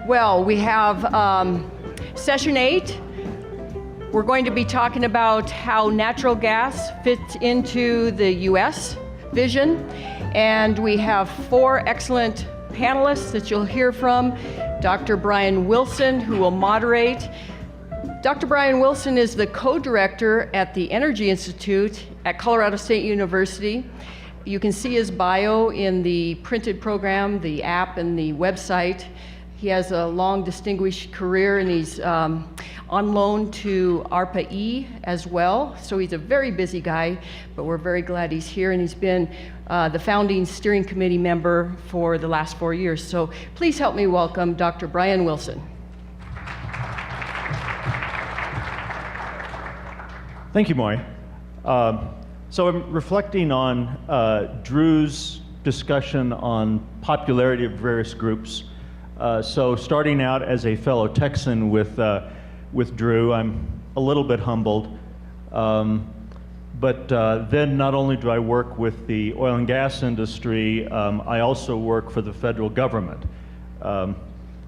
Well, we have session 8. We're going to be talking about how natural gas fits into the U.S. vision. And we have 4 excellent panelists that you'll hear from. Dr. Brian Wilson, who will moderate. Dr. Brian Wilson is the co-director at the Energy Institute at Colorado State University. You can see his bio in the printed program, the app, and the website. He has a long, distinguished career, and he's on loan to ARPA-E as well. So he's a very busy guy, but we're very glad he's here, and he's been the founding steering committee member for the last 4 years. So please help me welcome Dr. Brian Wilson. Thank you, Maury. So I'm reflecting on Drew's discussion on popularity of various groups. So starting out as a fellow Texan with Drew, I'm a little bit humbled. But then not only do I work with the oil and gas industry, I also work for the federal government.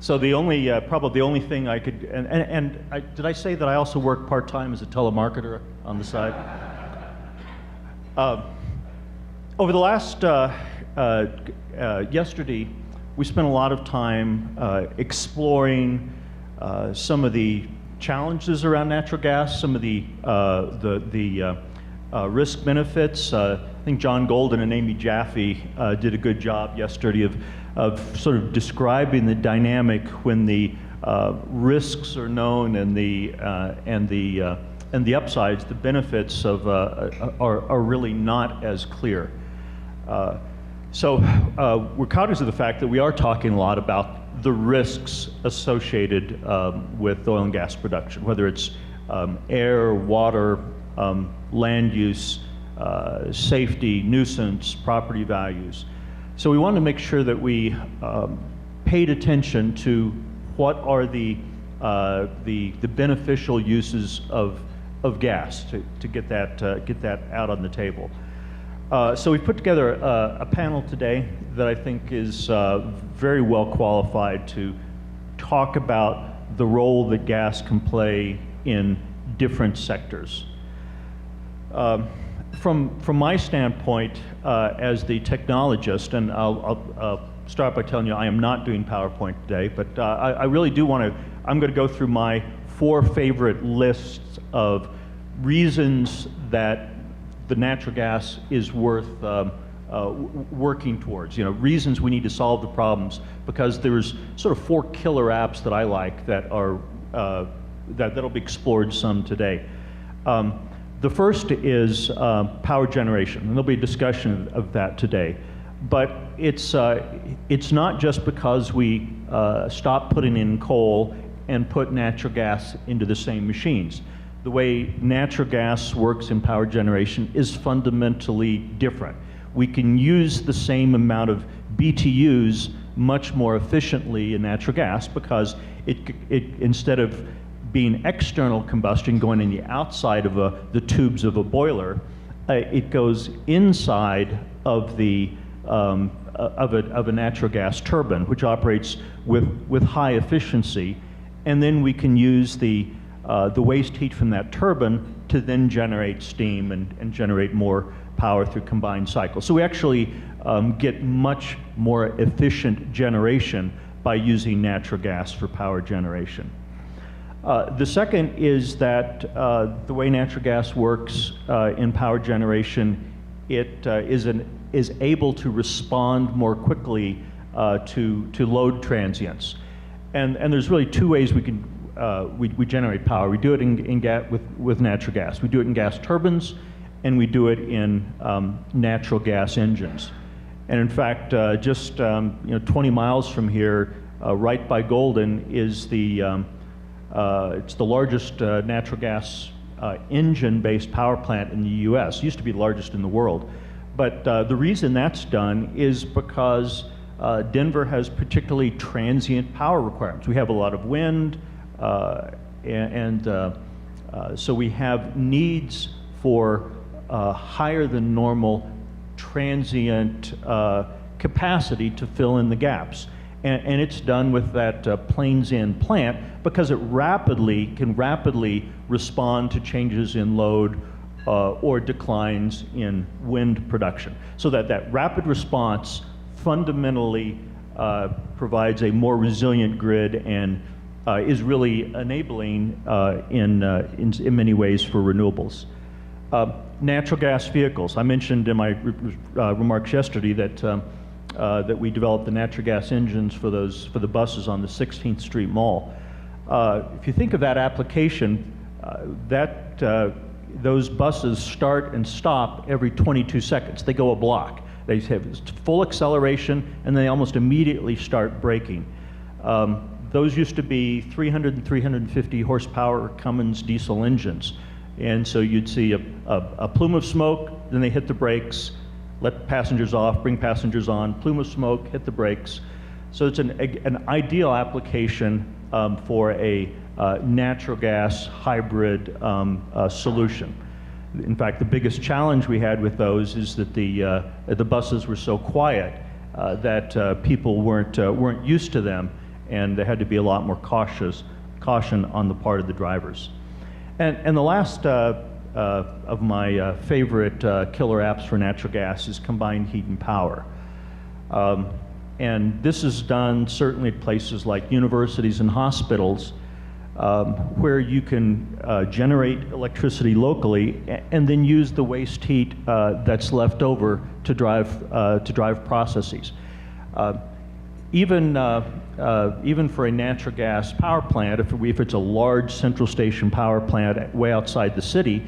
So the only, probably the only thing I could, did I say that I also work part-time as a telemarketer on the side? Over the last, yesterday, we spent a lot of time exploring some of the challenges around natural gas, some of the risk benefits. I think John Golden and Amy Jaffe did a good job yesterday of sort of describing the dynamic when the risks are known and the upsides, the benefits of are really not as clear. So we're cognizant of the fact that we are talking a lot about the risks associated with oil and gas production, whether it's air, water, land use, safety, nuisance, property values. So we wanted to make sure that we paid attention to what are the beneficial uses of gas to get that out on the table. So we put together a panel today that I think is very well qualified to talk about the role that gas can play in different sectors. From my standpoint as the technologist, and I'll start by telling you I am not doing PowerPoint today, but I really do want to, I'm going to go through my 4 favorite lists of reasons that the natural gas is worth working towards, reasons we need to solve the problems, because there's sort of 4 killer apps that I like that are that'll be explored some today. The first is power generation, and there'll be a discussion of that today. But it's not just because we stop putting in coal and put natural gas into the same machines. The way natural gas works in power generation is fundamentally different. We can use the same amount of BTUs much more efficiently in natural gas because it instead of being external combustion going in the outside of the tubes of a boiler, it goes inside of the of a natural gas turbine, which operates with high efficiency, and then we can use the waste heat from that turbine to then generate steam and generate more power through combined cycles. So we actually get much more efficient generation by using natural gas for power generation. The second is that the way natural gas works in power generation, it is able to respond more quickly to load transients. And there's really 2 ways we can we generate power. We do it with natural gas. We do it in gas turbines, and we do it in natural gas engines. And in fact, just 20 miles from here, right by Golden, is it's the largest natural gas engine-based power plant in the U.S. It used to be the largest in the world. But the reason that's done is because Denver has particularly transient power requirements. We have a lot of wind, so we have needs for higher than normal transient capacity to fill in the gaps. and it's done with that Plains End plant because it can rapidly respond to changes in load or declines in wind production. So that rapid response fundamentally provides a more resilient grid and is really enabling in many ways for renewables. Natural gas vehicles. I mentioned in my remarks yesterday that we developed the natural gas engines for the buses on the 16th Street Mall. If you think of that application, those buses start and stop every 22 seconds. They go a block. They have full acceleration and they almost immediately start braking. Those used to be 300 and 350 horsepower Cummins diesel engines. And so you'd see a plume of smoke, then they hit the brakes, let passengers off, bring passengers on, plume of smoke, hit the brakes. So it's an ideal application for a natural gas hybrid solution. In fact, the biggest challenge we had with those is that the buses were so quiet that people weren't used to them, and there had to be a lot more caution on the part of the drivers. And the last of my favorite killer apps for natural gas is combined heat and power. And this is done certainly at places like universities and hospitals, where you can generate electricity locally and then use the waste heat that's left over to drive processes. Even for a natural gas power plant, if it's a large central station power plant way outside the city,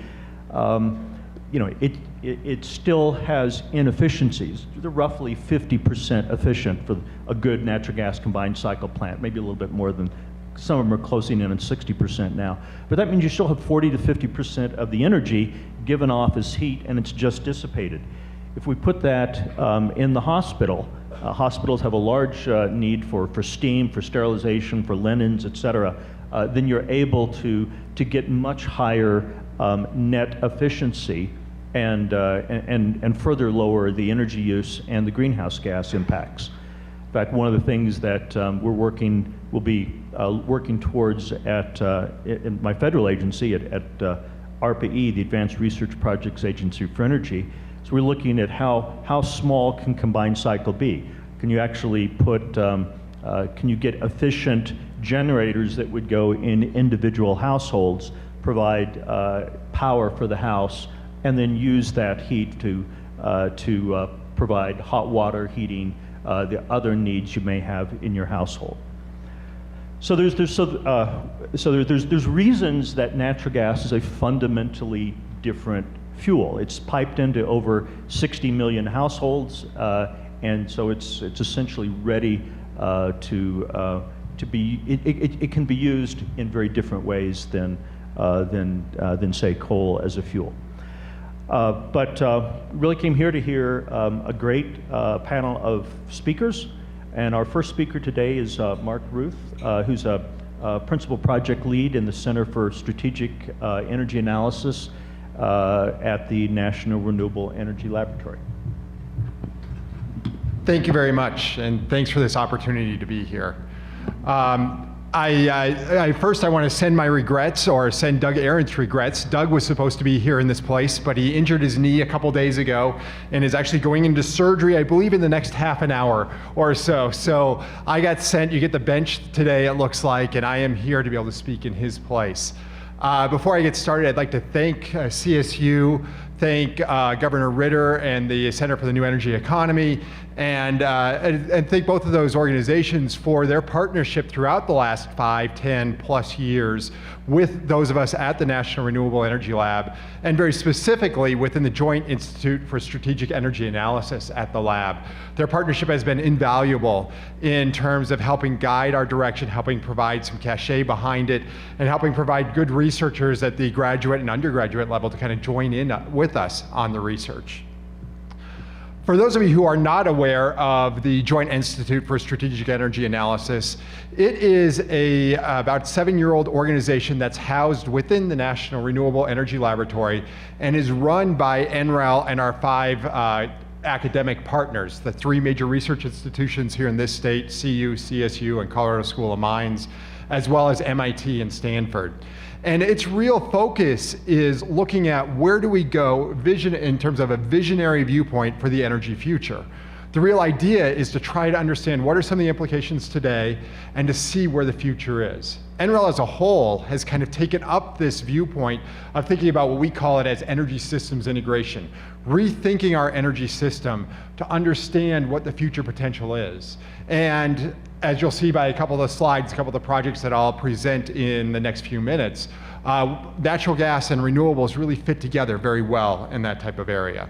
it still has inefficiencies. They're roughly 50% efficient for a good natural gas combined cycle plant, maybe a little bit more than. Some of them are closing in on 60% now. But that means you still have 40 to 50% of the energy given off as heat, and it's just dissipated. If we put that in the hospital, hospitals have a large need for steam, for sterilization, for linens, et cetera, then you're able to get much higher net efficiency and further lower the energy use and the greenhouse gas impacts. In fact, one of the things that we'll be working towards in my federal agency at ARPA-E, the Advanced Research Projects Agency for Energy. So we're looking at how small can combined cycle be? Can you actually can you get efficient generators that would go in individual households, provide power for the house, and then use that heat to provide hot water, heating, the other needs you may have in your household. So there's reasons that natural gas is a fundamentally different fuel. It's piped into over 60 million households, and so it's essentially ready to be. It can be used in very different ways than say coal as a fuel. But really came here to hear a great panel of speakers. And our first speaker today is Mark Ruth, who's a principal project lead in the Center for Strategic Energy Analysis at the National Renewable Energy Laboratory. Thank you very much, and thanks for this opportunity to be here. First, I want to send my regrets, or send Doug Aaron's regrets. Doug was supposed to be here in this place, but he injured his knee a couple days ago and is actually going into surgery, I believe, in the next half an hour or so. So I got sent, you get the bench today, it looks like, and I am here to be able to speak in his place. Before I get started, I'd like to thank CSU, thank Governor Ritter and the Center for the New Energy Economy, and thank both of those organizations for their partnership throughout the last 5, 10 plus years with those of us at the National Renewable Energy Lab, and very specifically within the Joint Institute for Strategic Energy Analysis at the lab. Their partnership has been invaluable in terms of helping guide our direction, helping provide some cachet behind it, and helping provide good researchers at the graduate and undergraduate level to kind of join in with us on the research. For those of you who are not aware of the Joint Institute for Strategic Energy Analysis, it is a about 7-year-old organization that's housed within the National Renewable Energy Laboratory and is run by NREL and our 5 academic partners, the 3 major research institutions here in this state, CU, CSU, and Colorado School of Mines, as well as MIT and Stanford. And its real focus is looking at where do we go in terms of a visionary viewpoint for the energy future. The real idea is to try to understand what are some of the implications today and to see where the future is. NREL as a whole has kind of taken up this viewpoint of thinking about what we call it as energy systems integration, rethinking our energy system to understand what the future potential is. And as you'll see by a couple of the slides, a couple of the projects that I'll present in the next few minutes, natural gas and renewables really fit together very well in that type of area.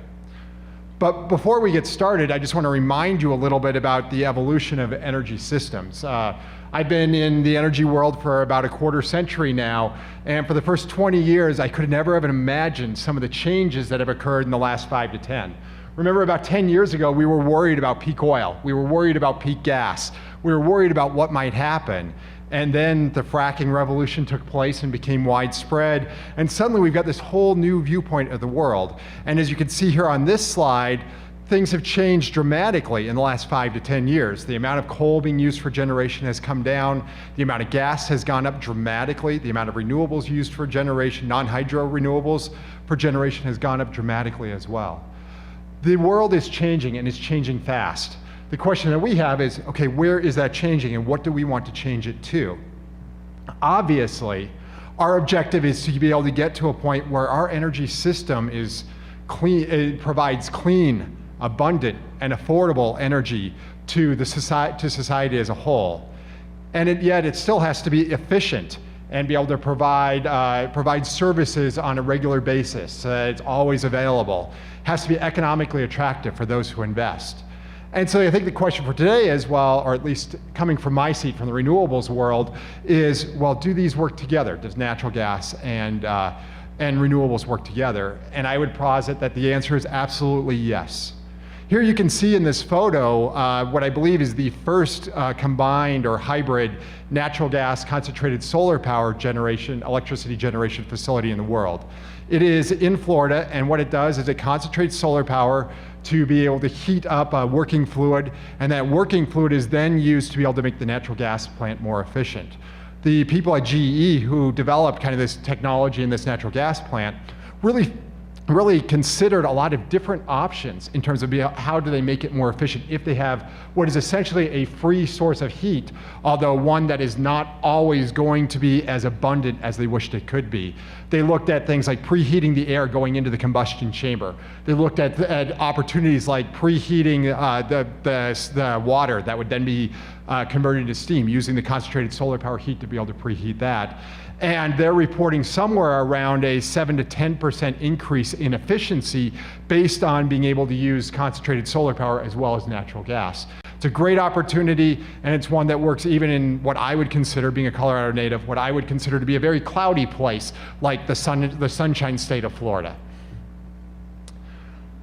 But before we get started, I just want to remind you a little bit about the evolution of energy systems. I've been in the energy world for about a quarter century now, and for the first 20 years, I could never have imagined some of the changes that have occurred in the last 5 to 10. Remember, about 10 years ago, we were worried about peak oil. We were worried about peak gas. We were worried about what might happen. And then the fracking revolution took place and became widespread. And suddenly we've got this whole new viewpoint of the world. And as you can see here on this slide, things have changed dramatically in the last 5 to 10 years. The amount of coal being used for generation has come down. The amount of gas has gone up dramatically. The amount of renewables used for generation, non-hydro renewables for generation, has gone up dramatically as well. The world is changing, and it's changing fast. The question that we have is, okay, where is that changing, and what do we want to change it to? Obviously, our objective is to be able to get to a point where our energy system is clean, it provides clean, abundant, and affordable energy to society as a whole. And yet it still has to be efficient and be able to provide services on a regular basis. It's always available. It has to be economically attractive for those who invest. And so I think the question for today is, well, or at least coming from my seat from the renewables world, is, well, do these work together? Does natural gas and renewables work together? And I would posit that the answer is absolutely yes. Here you can see in this photo what I believe is the first combined or hybrid natural gas concentrated solar power generation, electricity generation facility in the world. It is in Florida, and what it does is it concentrates solar power to be able to heat up a working fluid, and that working fluid is then used to be able to make the natural gas plant more efficient. The people at GE who developed kind of this technology in this natural gas plant really considered a lot of different options in terms of how do they make it more efficient if they have what is essentially a free source of heat, although one that is not always going to be as abundant as they wished it could be. They looked at things like preheating the air going into the combustion chamber. They looked at opportunities like preheating the water that would then be converted into steam, using the concentrated solar power heat to be able to preheat that. And they're reporting somewhere around a 7 to 10% increase in efficiency based on being able to use concentrated solar power as well as natural gas. It's a great opportunity, and it's one that works even in what I would consider, being a Colorado native, what I would consider to be a very cloudy place, like the sunshine state of Florida.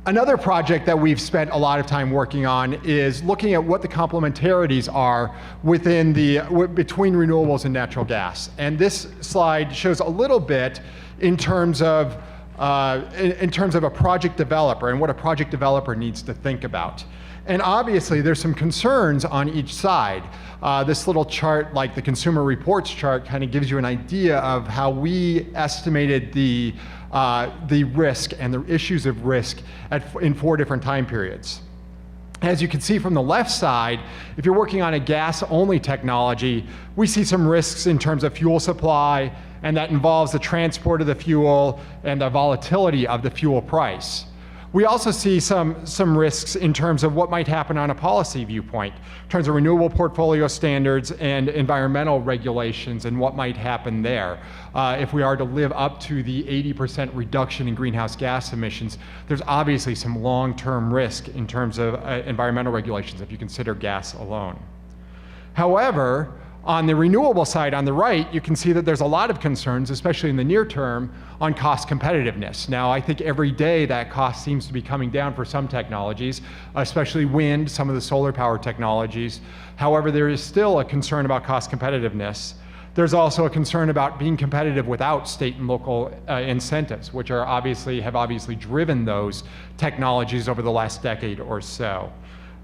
Another project that we've spent a lot of time working on is looking at what the complementarities are between renewables and natural gas. And this slide shows a little bit in terms of a project developer and what a project developer needs to think about. And obviously there's some concerns on each side. This little chart, like the Consumer Reports chart, kind of gives you an idea of how we estimated the risk and the issues of risk in 4 different time periods. As you can see from the left side, if you're working on a gas-only technology, we see some risks in terms of fuel supply, and that involves the transport of the fuel and the volatility of the fuel price. We also see some risks in terms of what might happen on a policy viewpoint, in terms of renewable portfolio standards and environmental regulations and what might happen there. If we are to live up to the 80% reduction in greenhouse gas emissions, there's obviously some long-term risk in terms of environmental regulations if you consider gas alone. However, on the renewable side on the right, you can see that there's a lot of concerns, especially in the near term, on cost competitiveness. Now, I think every day that cost seems to be coming down for some technologies, especially wind, some of the solar power technologies. However, there is still a concern about cost competitiveness. There's also a concern about being competitive without state and local incentives, which have obviously driven those technologies over the last decade or so.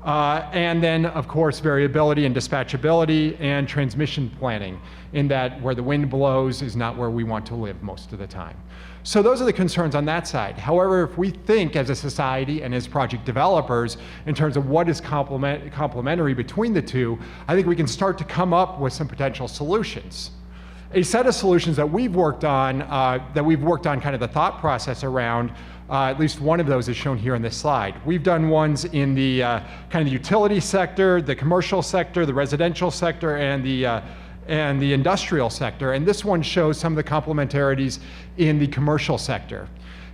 And then, of course, variability and dispatchability and transmission planning, in that where the wind blows is not where we want to live most of the time. So those are the concerns on that side. However, if we think as a society and as project developers in terms of what is complementary between the two, I think we can start to come up with some potential solutions. A set of solutions that we've worked on kind of the thought process around, at least one of those is shown here on this slide. We've done ones in the kind of the utility sector, the commercial sector, the residential sector, and the industrial sector, and this one shows some of the complementarities in the commercial sector.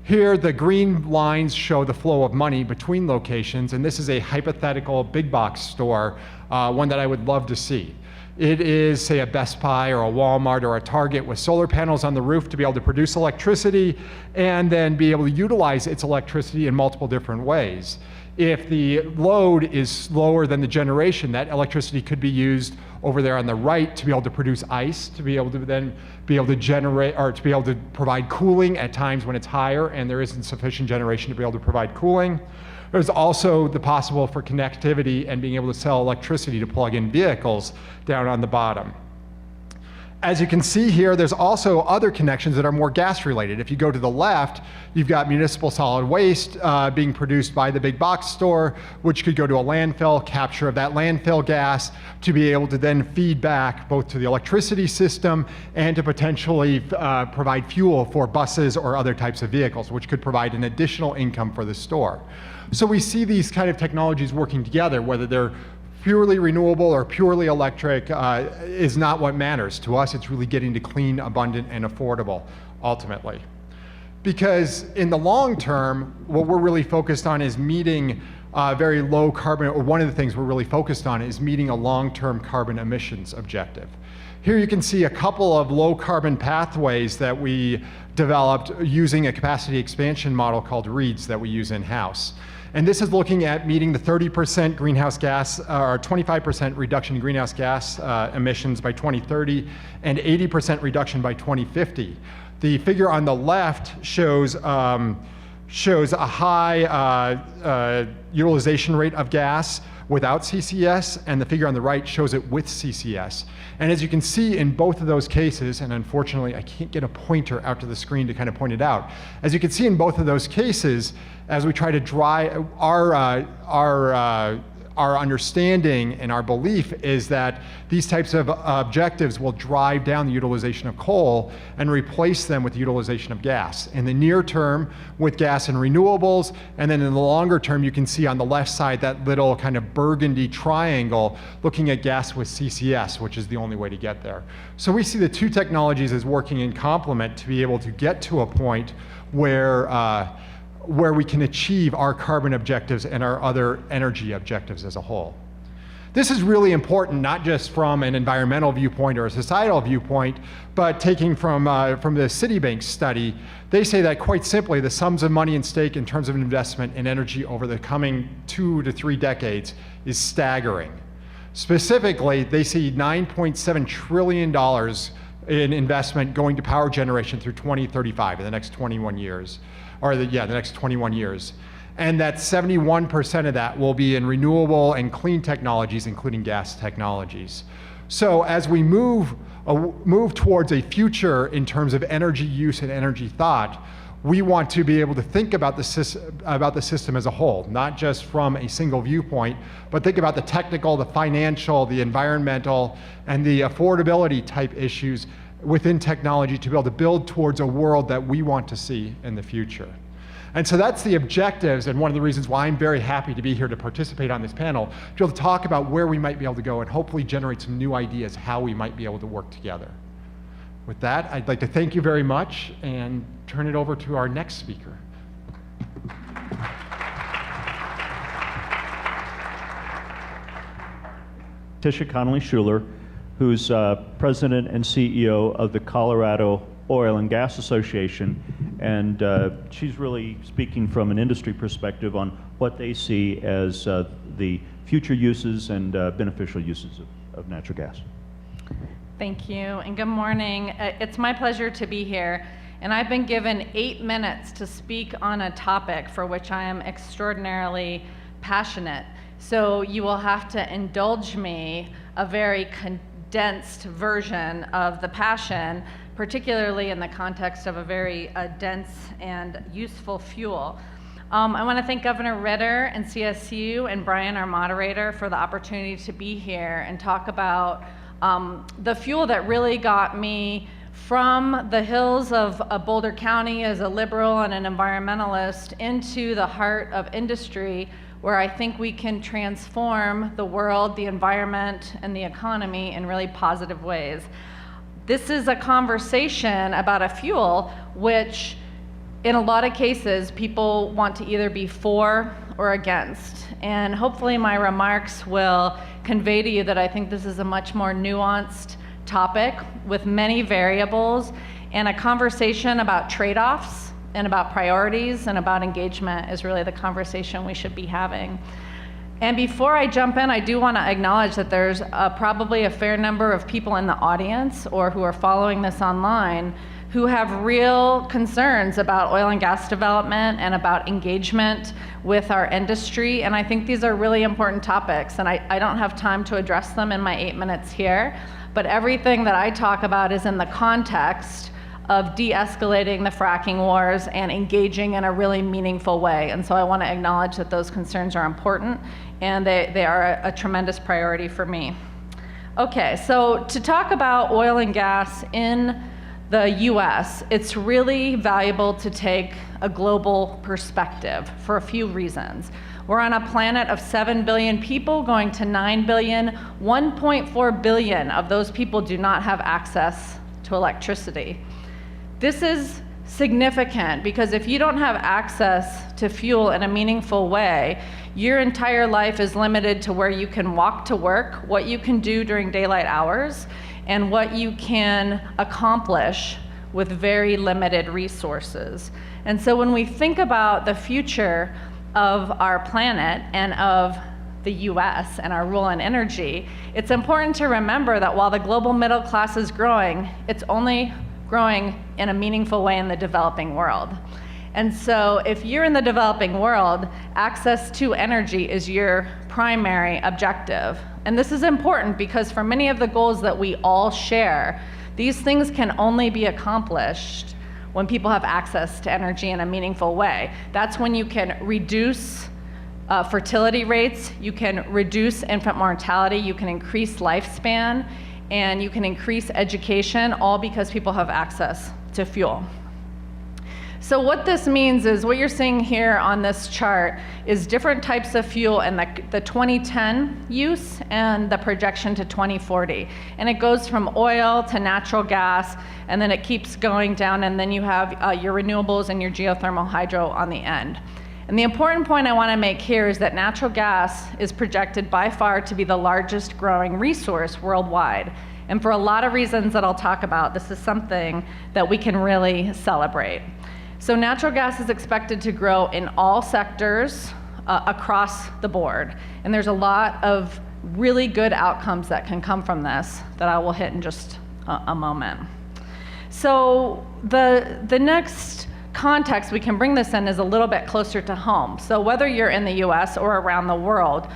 Here, the green lines show the flow of money between locations, and this is a hypothetical big box store, one that I would love to see. It is, say, a Best Buy or a Walmart or a Target with solar panels on the roof to be able to produce electricity and then be able to utilize its electricity in multiple different ways. If the load is lower than the generation, that electricity could be used over there on the right to be able to produce ice, to be able to then be able to generate, or to be able to provide cooling at times when it's higher and there isn't sufficient generation to be able to provide cooling. There's also the possible for connectivity and being able to sell electricity to plug in vehicles down on the bottom. As you can see here, there's also other connections that are more gas related. If you go to the left, you've got municipal solid waste being produced by the big box store, which could go to a landfill, capture of that landfill gas to be able to then feed back both to the electricity system and to potentially provide fuel for buses or other types of vehicles, which could provide an additional income for the store. So we see these kind of technologies working together, whether they're purely renewable or purely electric is not what matters. To us, it's really getting to clean, abundant, and affordable, ultimately. Because in the long term, what we're really focused on is meeting very low carbon, or one of the things we're really focused on is meeting a long-term carbon emissions objective. Here you can see a couple of low carbon pathways that we developed using a capacity expansion model called REEDS that we use in-house. And this is looking at meeting the 30% greenhouse gas, or 25% reduction in greenhouse gas emissions by 2030 and 80% reduction by 2050. The figure on the left shows a high utilization rate of gas without CCS, and the figure on the right shows it with CCS. And as you can see in both of those cases, and unfortunately I can't get a pointer out to the screen to kind of point it out, as you can see in both of those cases, as we try to drive our understanding and our belief is that these types of objectives will drive down the utilization of coal and replace them with the utilization of gas. In the near term with gas and renewables, and then in the longer term you can see on the left side that little kind of burgundy triangle looking at gas with CCS, which is the only way to get there. So we see the two technologies as working in complement to be able to get to a point where we can achieve our carbon objectives and our other energy objectives as a whole. This is really important, not just from an environmental viewpoint or a societal viewpoint, but taking from the Citibank study, they say that quite simply, the sums of money at stake in terms of investment in energy over the coming 2 to 3 decades is staggering. Specifically, they see $9.7 trillion in investment going to power generation through 2035, in the next 21 years. The next 21 years. And that 71% of that will be in renewable and clean technologies, including gas technologies. So as we move towards a future in terms of energy use and energy thought, we want to be able to think about the system as a whole, not just from a single viewpoint, but think about the technical, the financial, the environmental, and the affordability type issues within technology to be able to build towards a world that we want to see in the future. And so that's the objectives, and one of the reasons why I'm very happy to be here to participate on this panel, to be able to talk about where we might be able to go and hopefully generate some new ideas how we might be able to work together. With that, I'd like to thank you very much and turn it over to our next speaker. Tisha Schuller, who's president and CEO of the Colorado Oil and Gas Association, and she's really speaking from an industry perspective on what they see as the future uses and beneficial uses of natural gas. Thank you, and good morning. It's my pleasure to be here, and I've been given 8 minutes to speak on a topic for which I am extraordinarily passionate. So you will have to indulge me a very condensed version of the passion, particularly in the context of a very dense and useful fuel. I want to thank Governor Ritter and CSU and Brian, our moderator, for the opportunity to be here and talk about the fuel that really got me from the hills of Boulder County as a liberal and an environmentalist into the heart of industry, where I think we can transform the world, the environment, and the economy in really positive ways. This is a conversation about a fuel which, in a lot of cases, people want to either be for or against. And hopefully my remarks will convey to you that I think this is a much more nuanced topic with many variables, and a conversation about trade-offs and about priorities and about engagement is really the conversation we should be having. And before I jump in, I do want to acknowledge that there's probably a fair number of people in the audience or who are following this online who have real concerns about oil and gas development and about engagement with our industry. And I think these are really important topics, and I don't have time to address them in my 8 minutes here, but everything that I talk about is in the context of de-escalating the fracking wars and engaging in a really meaningful way. And so I want to acknowledge that those concerns are important, and they are a tremendous priority for me. Okay, so to talk about oil and gas in the US, it's really valuable to take a global perspective for a few reasons. We're on a planet of 7 billion people going to 9 billion. 1.4 billion of those people do not have access to electricity. This is significant because if you don't have access to fuel in a meaningful way, your entire life is limited to where you can walk to work, what you can do during daylight hours, and what you can accomplish with very limited resources. And so when we think about the future of our planet and of the US and our role in energy, it's important to remember that while the global middle class is growing, it's only growing in a meaningful way in the developing world. And so if you're in the developing world, access to energy is your primary objective. And this is important because for many of the goals that we all share, these things can only be accomplished when people have access to energy in a meaningful way. That's when you can reduce fertility rates, you can reduce infant mortality, you can increase lifespan, and you can increase education, all because people have access to fuel. So what this means is what you're seeing here on this chart is different types of fuel and the 2010 use and the projection to 2040. And it goes from oil to natural gas, and then it keeps going down, and then you have your renewables and your geothermal hydro on the end. And the important point I want to make here is that natural gas is projected by far to be the largest growing resource worldwide. And for a lot of reasons that I'll talk about, this is something that we can really celebrate. So natural gas is expected to grow in all sectors across the board. And there's a lot of really good outcomes that can come from this that I will hit in just a moment. So the next context we can bring this in is a little bit closer to home. So whether you're in the US or around the world,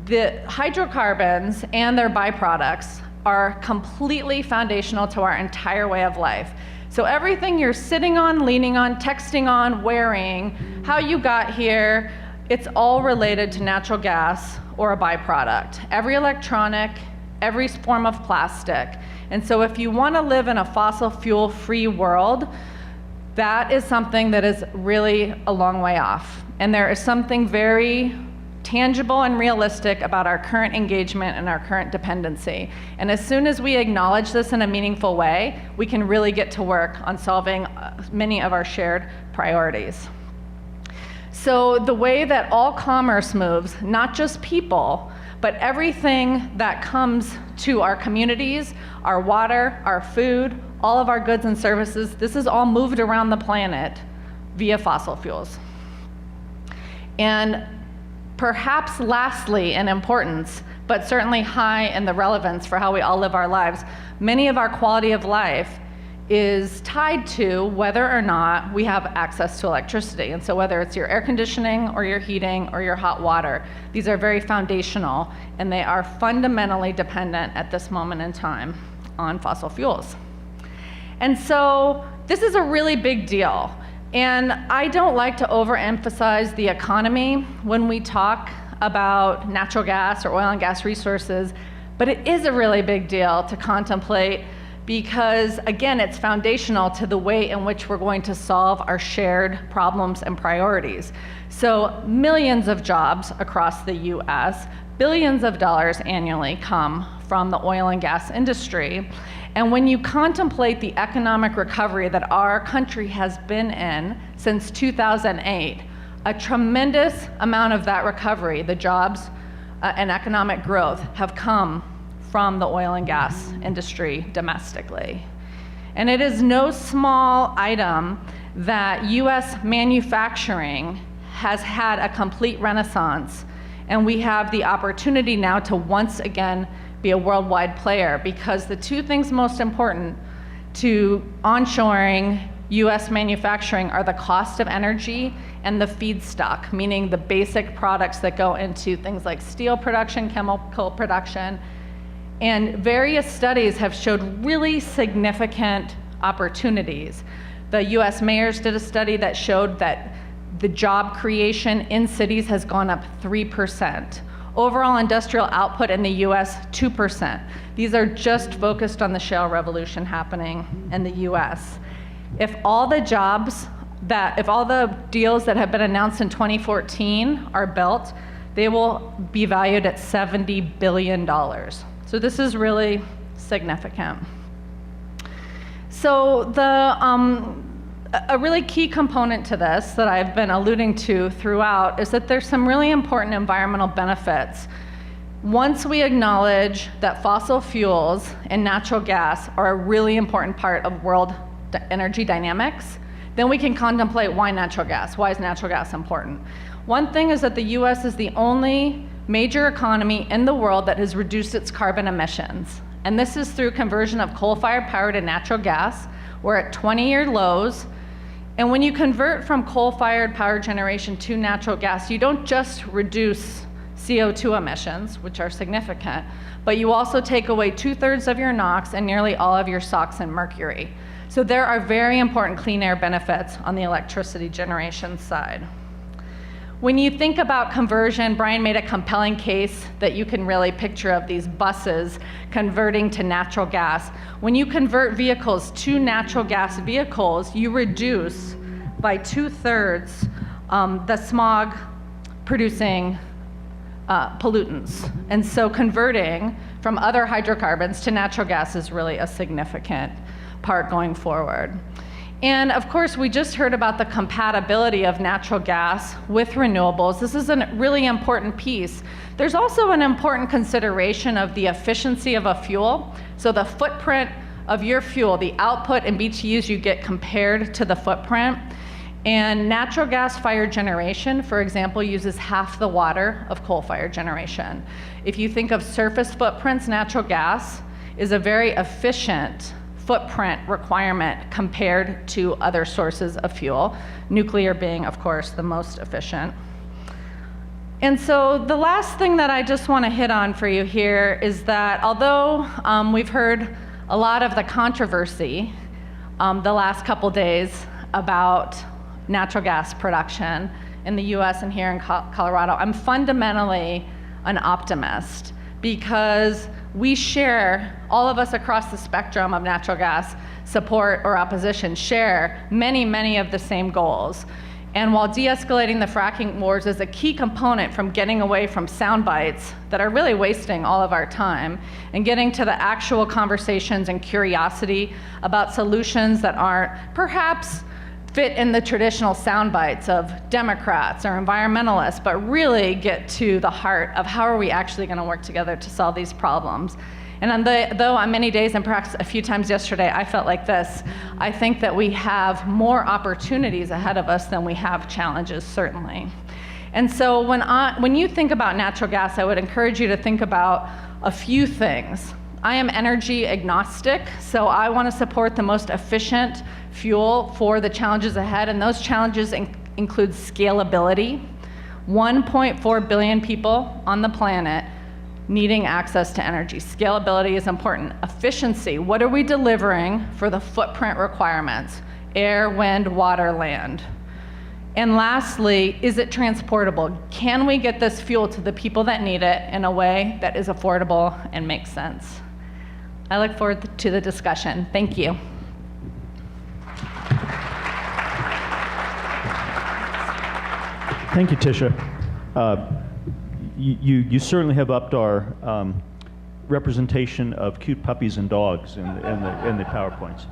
the hydrocarbons and their byproducts are completely foundational to our entire way of life. So everything you're sitting on, leaning on, texting on, wearing, how you got here, it's all related to natural gas or a byproduct. Every electronic, every form of plastic. And so if you want to live in a fossil fuel-free world, that is something that is really a long way off. And there is something very tangible and realistic about our current engagement and our current dependency. And as soon as we acknowledge this in a meaningful way, we can really get to work on solving many of our shared priorities. So the way that all commerce moves, not just people, but everything that comes to our communities, our water, our food, all of our goods and services, this is all moved around the planet via fossil fuels. And perhaps lastly in importance, but certainly high in the relevance for how we all live our lives, many of our quality of life is tied to whether or not we have access to electricity. And so whether it's your air conditioning or your heating or your hot water, these are very foundational, and they are fundamentally dependent at this moment in time on fossil fuels. And so this is a really big deal. And I don't like to overemphasize the economy when we talk about natural gas or oil and gas resources, but it is a really big deal to contemplate because, again, it's foundational to the way in which we're going to solve our shared problems and priorities. So millions of jobs across the US, billions of dollars annually come from the oil and gas industry. And when you contemplate the economic recovery that our country has been in since 2008, a tremendous amount of that recovery, the jobs and economic growth, have come from the oil and gas industry domestically. And it is no small item that US manufacturing has had a complete renaissance, and we have the opportunity now to once again be a worldwide player, because the two things most important to onshoring US manufacturing are the cost of energy and the feedstock, meaning the basic products that go into things like steel production, chemical production. And various studies have showed really significant opportunities. The US mayors did a study that showed that the job creation in cities has gone up 3%. Overall industrial output in the US, 2%. These are just focused on the shale revolution happening in the US. If all the deals that have been announced in 2014 are built, they will be valued at $70 billion. So this is really significant. So a really key component to this that I've been alluding to throughout is that there's some really important environmental benefits. Once we acknowledge that fossil fuels and natural gas are a really important part of world energy dynamics, then we can contemplate why natural gas. Why is natural gas important? One thing is that the US is the only major economy in the world that has reduced its carbon emissions. And this is through conversion of coal-fired power to natural gas. We're at 20-year lows. And when you convert from coal-fired power generation to natural gas, you don't just reduce CO2 emissions, which are significant, but you also take away 2/3 of your NOx and nearly all of your SOx and mercury. So there are very important clean air benefits on the electricity generation side. When you think about conversion, Brian made a compelling case that you can really picture of these buses converting to natural gas. When you convert vehicles to natural gas vehicles, you reduce by 2/3 the smog producing pollutants. And so converting from other hydrocarbons to natural gas is really a significant part going forward. And of course, we just heard about the compatibility of natural gas with renewables. This is a really important piece. There's also an important consideration of the efficiency of a fuel. So the footprint of your fuel, the output in BTUs you get compared to the footprint. And natural gas fired generation, for example, uses half the water of coal-fired generation. If you think of surface footprints, natural gas is a very efficient footprint requirement compared to other sources of fuel, nuclear being, of course, the most efficient. And so the last thing that I just want to hit on for you here is that although we've heard a lot of the controversy the last couple days about natural gas production in the US and here in Colorado, I'm fundamentally an optimist because we share, all of us across the spectrum of natural gas support or opposition share many of the same goals. And while de-escalating the fracking wars is a key component from getting away from sound bites that are really wasting all of our time and getting to the actual conversations and curiosity about solutions that aren't perhaps fit in the traditional sound bites of Democrats or environmentalists, but really get to the heart of how are we actually going to work together to solve these problems. And though on many days, and perhaps a few times yesterday, I felt like this, I think that we have more opportunities ahead of us than we have challenges, certainly. And so when you think about natural gas, I would encourage you to think about a few things. I am energy agnostic, so I want to support the most efficient fuel for the challenges ahead, and those challenges include scalability. 1.4 billion people on the planet needing access to energy. Scalability is important. Efficiency, what are we delivering for the footprint requirements? Air, wind, water, land. And lastly, is it transportable? Can we get this fuel to the people that need it in a way that is affordable and makes sense? I look forward to the discussion. Thank you. Thank you, Tisha. You certainly have upped our representation of cute puppies and dogs in the PowerPoints.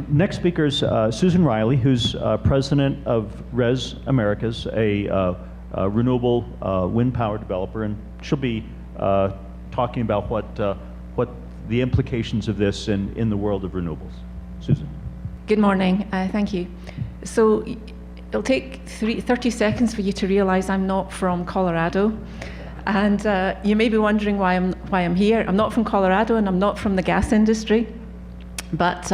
Next speaker is Susan Riley, who's president of RES Americas, a renewable wind power developer, and she'll be talking about what the implications of this in the world of renewables. Susan. Good morning. Thank you. So it'll take 30 seconds for you to realize I'm not from Colorado. And you may be wondering why I'm here. I'm not from Colorado and I'm not from the gas industry. But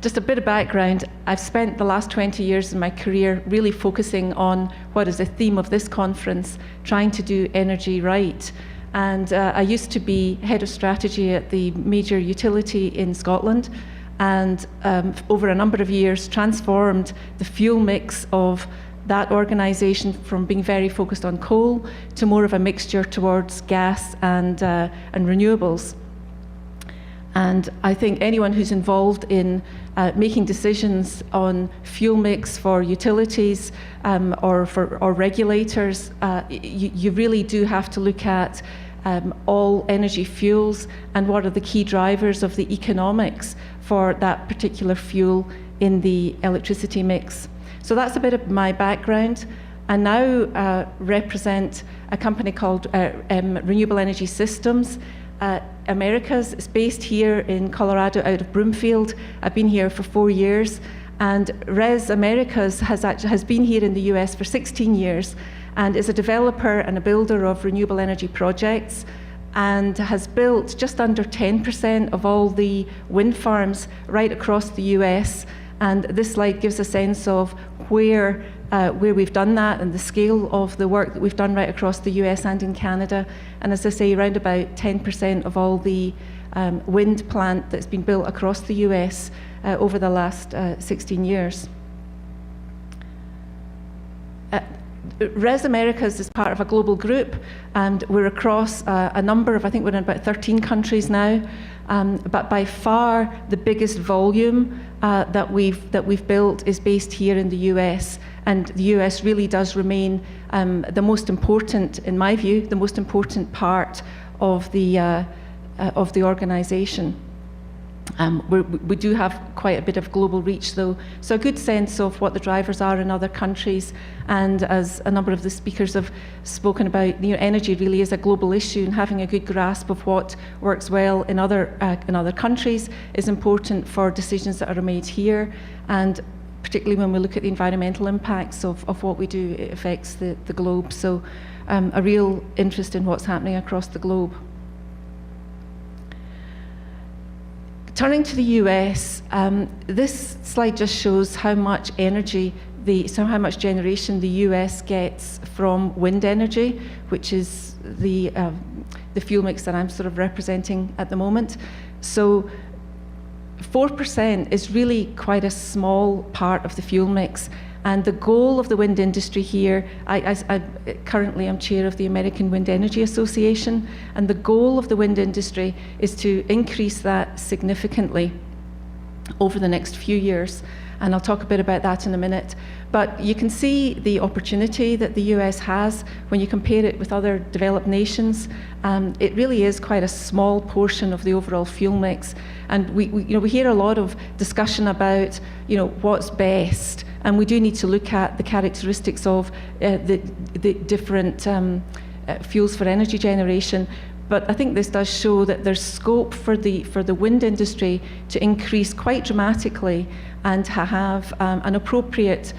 just a bit of background, I've spent the last 20 years in my career really focusing on what is the theme of this conference, trying to do energy right. And I used to be head of strategy at the major utility in Scotland, and over a number of years transformed the fuel mix of that organisation from being very focused on coal to more of a mixture towards gas and renewables. And I think anyone who's involved in making decisions on fuel mix for utilities or regulators, you really do have to look at all energy fuels and what are the key drivers of the economics for that particular fuel in the electricity mix. So that's a bit of my background. I now represent a company called Renewable Energy Systems Americas. It's based here in Colorado out of Broomfield. I've been here for 4 years, and RES Americas has been here in the US for 16 years and is a developer and a builder of renewable energy projects, and has built just under 10% of all the wind farms right across the US. And this slide gives a sense of where we've done that and the scale of the work that we've done right across the US and in Canada. And as I say, around about 10% of all the wind plant that's been built across the US over the last 16 years. RES Americas is part of a global group, and we're across a number of, I think we're in about 13 countries now, but by far the biggest volume that we've built is based here in the US, and the US really does remain the most important, in my view, the most important part of the organisation. We do have quite a bit of global reach, though, so a good sense of what the drivers are in other countries. And as a number of the speakers have spoken about, energy really is a global issue, and having a good grasp of what works well in other countries is important for decisions that are made here. And particularly when we look at the environmental impacts of what we do, it affects the globe. So a real interest in what's happening across the globe. Turning to the US, this slide just shows how much energy, how much generation the US gets from wind energy, which is the fuel mix that I'm sort of representing at the moment. So 4% is really quite a small part of the fuel mix. And the goal of the wind industry here, I currently am chair of the American Wind Energy Association, and the goal of the wind industry is to increase that significantly over the next few years. And I'll talk a bit about that in a minute. But you can see the opportunity that the US has when you compare it with other developed nations. It really is quite a small portion of the overall fuel mix. And we hear a lot of discussion about what's best. And we do need to look at the characteristics of the different fuels for energy generation. But I think this does show that there's scope for the wind industry to increase quite dramatically and to have an appropriate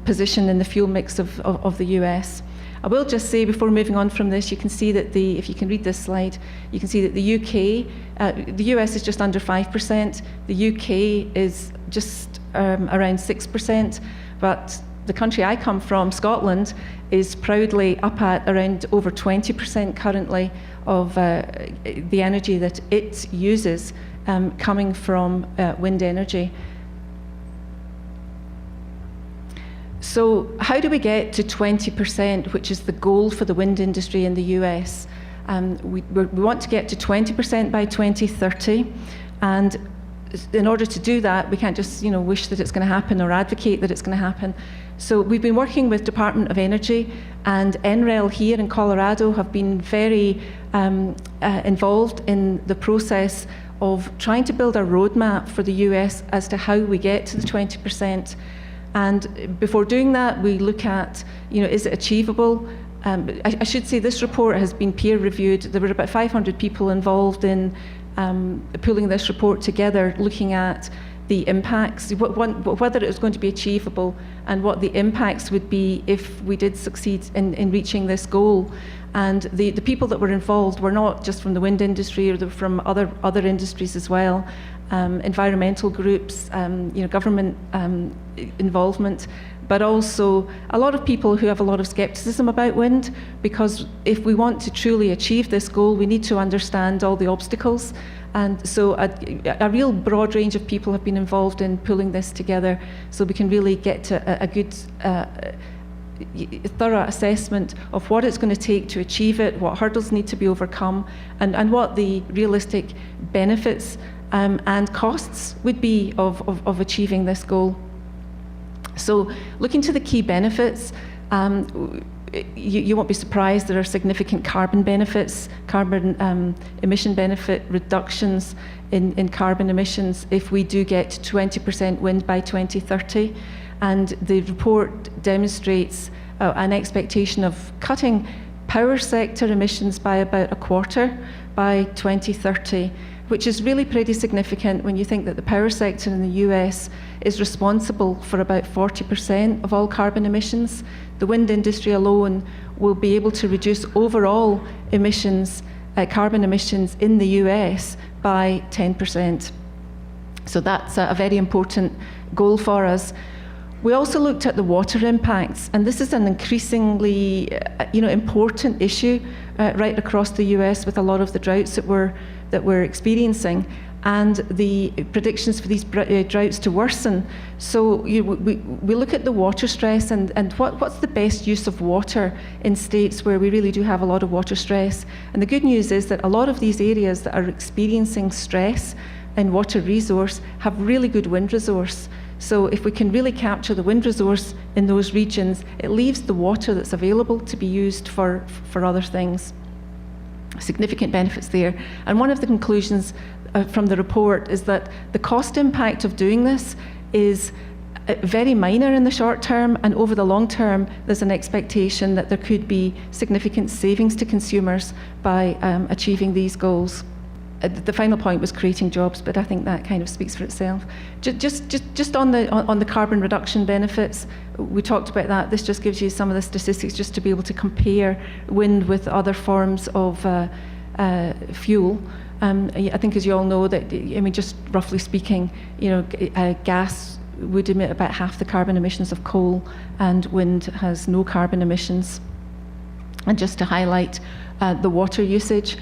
position in the fuel mix of the US. I will just say before moving on from this, you can see that if you can read this slide, you can see that the UK, the US is just under 5%, the UK is just around 6%, but the country I come from, Scotland, is proudly up at around over 20% currently of the energy that it uses coming from wind energy. So how do we get to 20%, which is the goal for the wind industry in the US? We want to get to 20% by 2030, and in order to do that, we can't just wish that it's going to happen or advocate that it's going to happen. So we've been working with Department of Energy, and NREL here in Colorado have been very involved in the process of trying to build a roadmap for the US as to how we get to the 20%. And before doing that, we look at, is it achievable? I should say this report has been peer reviewed. There were about 500 people involved in pulling this report together, looking at the impacts, whether it was going to be achievable and what the impacts would be if we did succeed in reaching this goal. And the people that were involved were not just from the wind industry, or from other industries as well, environmental groups, government involvement, but also a lot of people who have a lot of skepticism about wind, because if we want to truly achieve this goal, we need to understand all the obstacles. And so a real broad range of people have been involved in pulling this together, so we can really get to a good thorough assessment of what it's going to take to achieve it, what hurdles need to be overcome, and what the realistic benefits and costs would be of achieving this goal. So looking to the key benefits, you won't be surprised there are significant carbon benefits, carbon emission benefit reductions in carbon emissions if we do get to 20% wind by 2030. And the report demonstrates an expectation of cutting power sector emissions by about a quarter by 2030, which is really pretty significant when you think that the power sector in the US is responsible for about 40% of all carbon emissions. The wind industry alone will be able to reduce overall emissions, carbon emissions in the US by 10%. So that's a very important goal for us. We also looked at the water impacts, and this is an increasingly important issue right across the US with a lot of the droughts that we're experiencing, and the predictions for these droughts to worsen. So we look at the water stress and what's the best use of water in states where we really do have a lot of water stress. And the good news is that a lot of these areas that are experiencing stress in water resource have really good wind resource. So if we can really capture the wind resource in those regions, it leaves the water that's available to be used for other things. Significant benefits there. And one of the conclusions from the report is that the cost impact of doing this is very minor in the short term, and over the long term there's an expectation that there could be significant savings to consumers by achieving these goals. The final point was creating jobs, but I think that kind of speaks for itself. Just on the carbon reduction benefits, we talked about that. This just gives you some of the statistics just to be able to compare wind with other forms of fuel. I think, as you all know, that just roughly speaking, gas would emit about half the carbon emissions of coal, and wind has no carbon emissions. And just to highlight the water usage,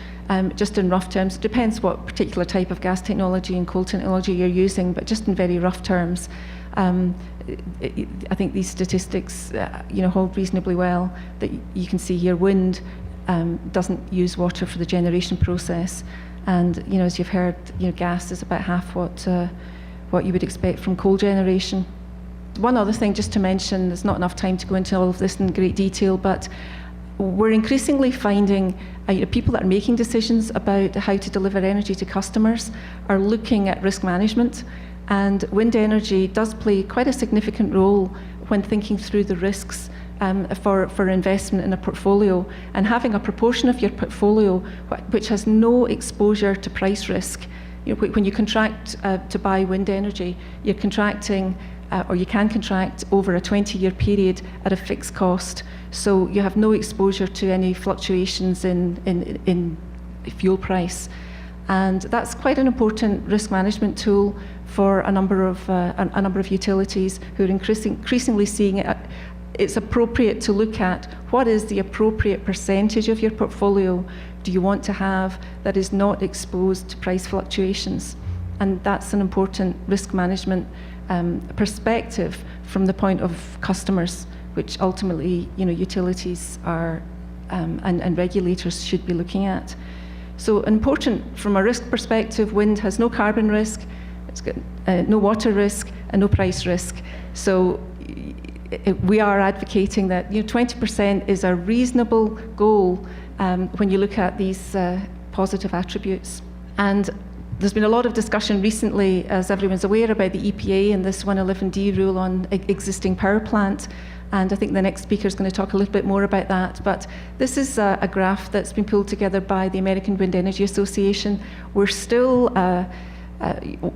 just in rough terms, it depends what particular type of gas technology and coal technology you're using, but just in very rough terms, I think these statistics hold reasonably well. That you can see here, wind doesn't use water for the generation process, and as you've heard, gas is about half what you would expect from coal generation. One other thing just to mention, there's not enough time to go into all of this in great detail, but we're increasingly finding people that are making decisions about how to deliver energy to customers are looking at risk management, and wind energy does play quite a significant role when thinking through the risks for investment in a portfolio, and having a proportion of your portfolio which has no exposure to price risk. When you contract to buy wind energy, you're contracting or you can contract over a 20-year period at a fixed cost. So you have no exposure to any fluctuations in fuel price. And that's quite an important risk management tool for a number of utilities who are increasingly seeing it. It's appropriate to look at what is the appropriate percentage of your portfolio do you want to have that is not exposed to price fluctuations. And that's an important risk management perspective from the point of customers, which ultimately, utilities are and regulators should be looking at. So important from a risk perspective, wind has no carbon risk, it's got no water risk and no price risk. So we are advocating that 20% is a reasonable goal when you look at these positive attributes. And there's been a lot of discussion recently, as everyone's aware, about the EPA and this 111D rule on existing power plant. And I think the next speaker is going to talk a little bit more about that. But this is a graph that's been pulled together by the American Wind Energy Association. We're still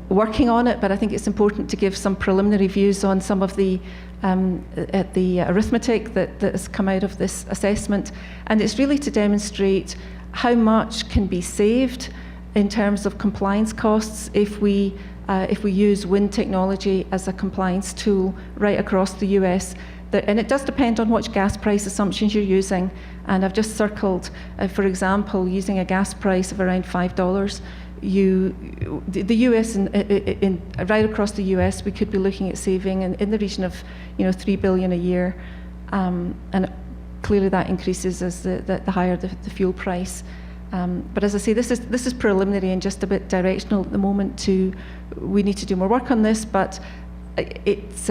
working on it, but I think it's important to give some preliminary views on some of the arithmetic that has come out of this assessment. And it's really to demonstrate how much can be saved in terms of compliance costs if we use wind technology as a compliance tool right across the US. And it does depend on which gas price assumptions you're using. And I've just circled, for example, using a gas price of around $5. The US, right across the US, we could be looking at saving in the region of $3 billion a year. And clearly that increases as the higher the fuel price. But as I say, this is preliminary and just a bit directional at the moment. We need to do more work on this, but it's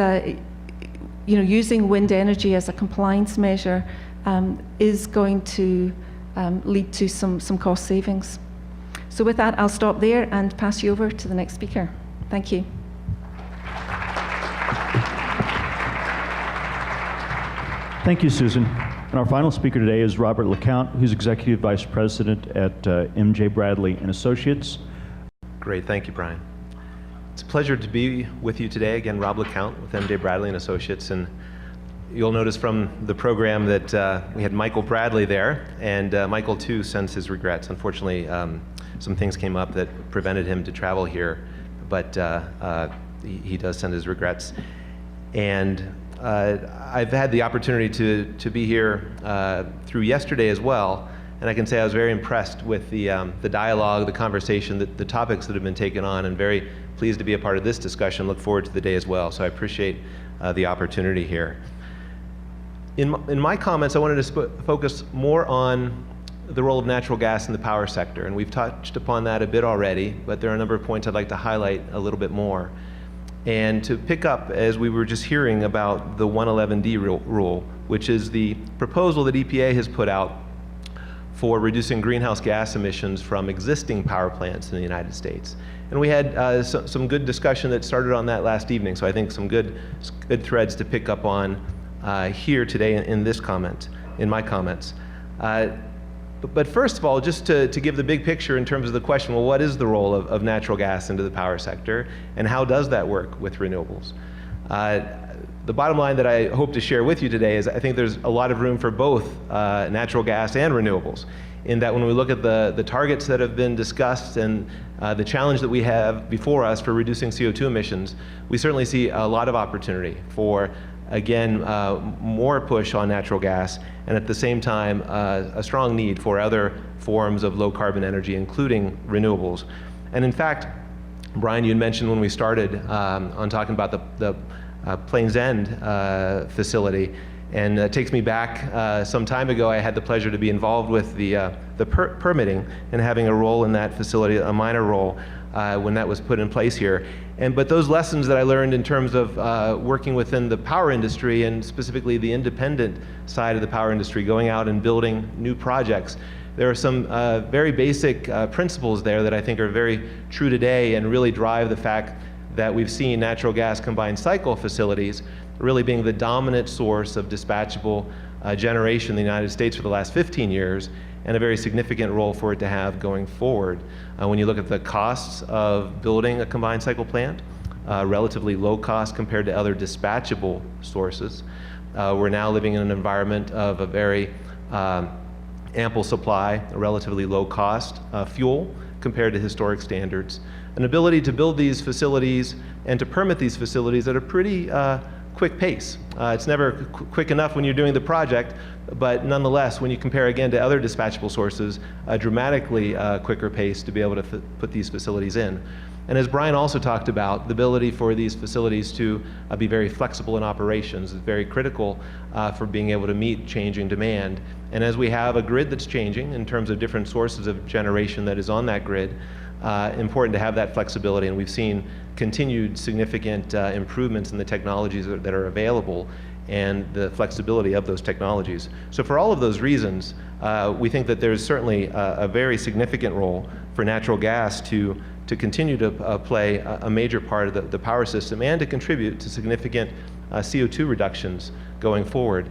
using wind energy as a compliance measure is going to lead to some cost savings. So with that, I'll stop there and pass you over to the next speaker. Thank you. Thank you, Susan. And our final speaker today is Robert LeCount, who's Executive Vice President at MJ Bradley and Associates. Great, thank you, Brian. It's a pleasure to be with you today. Again, Rob LeCount with MJ Bradley and Associates. And you'll notice from the program that we had Michael Bradley there, and Michael too sends his regrets. Unfortunately, some things came up that prevented him to travel here, but he does send his regrets. And I've had the opportunity to be here through yesterday as well, and I can say I was very impressed with the dialogue, the conversation, the topics that have been taken on, and very pleased to be a part of this discussion. Look forward to the day as well. So I appreciate the opportunity here. In my comments, I wanted to focus more on the role of natural gas in the power sector, and we've touched upon that a bit already, but there are a number of points I'd like to highlight a little bit more. And to pick up, as we were just hearing about the 111D rule, which is the proposal that EPA has put out for reducing greenhouse gas emissions from existing power plants in the United States. And we had some good discussion that started on that last evening, so I think some good threads to pick up on here today in my comments. But first of all, just to give the big picture in terms of the question, well, what is the role of natural gas into the power sector, and how does that work with renewables? The bottom line that I hope to share with you today is I think there's a lot of room for both natural gas and renewables, in that when we look at the targets that have been discussed and the challenge that we have before us for reducing CO2 emissions, we certainly see a lot of opportunity for, again, more push on natural gas, and at the same time, a strong need for other forms of low carbon energy, including renewables. And in fact, Brian, you had mentioned when we started on talking about the Plains End facility, and it takes me back some time ago. I had the pleasure to be involved with the permitting and having a role in that facility, a minor role, when that was put in place here. But those lessons that I learned in terms of working within the power industry, and specifically the independent side of the power industry, going out and building new projects, there are some very basic principles there that I think are very true today and really drive the fact that we've seen natural gas combined cycle facilities really being the dominant source of dispatchable generation in the United States for the last 15 years, and a very significant role for it to have going forward. When you look at the costs of building a combined cycle plant, relatively low cost compared to other dispatchable sources. We're now living in an environment of a very ample supply, a relatively low cost fuel compared to historic standards, an ability to build these facilities and to permit these facilities at a pretty quick pace. It's never quick enough when you're doing the project, but nonetheless, when you compare again to other dispatchable sources, a dramatically quicker pace to be able to put these facilities in. And as Brian also talked about, the ability for these facilities to be very flexible in operations is very critical for being able to meet changing demand. And as we have a grid that's changing in terms of different sources of generation that is on that grid, important to have that flexibility. And we've seen continued significant improvements in the technologies that are available and the flexibility of those technologies. So for all of those reasons, we think that there's certainly a very significant role for natural gas to continue to play a major part of the power system and to contribute to significant CO2 reductions going forward.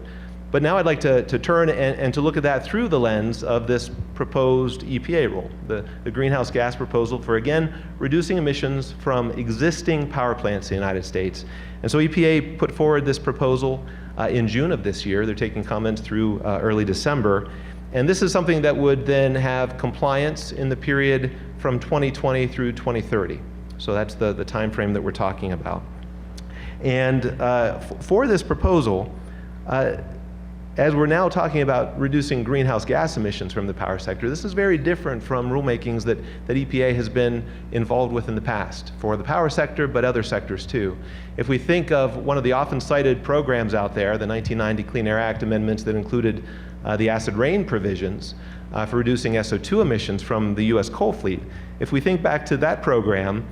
But now I'd like to turn and to look at that through the lens of this proposed EPA rule, the greenhouse gas proposal for, again, reducing emissions from existing power plants in the United States. And so EPA put forward this proposal in June of this year. They're taking comments through early December. And this is something that would then have compliance in the period from 2020 through 2030. So that's the time frame that we're talking about. And for this proposal, as we're now talking about reducing greenhouse gas emissions from the power sector, this is very different from rulemakings that EPA has been involved with in the past for the power sector, but other sectors too. If we think of one of the often cited programs out there, the 1990 Clean Air Act amendments that included the acid rain provisions for reducing SO2 emissions from the US coal fleet, if we think back to that program,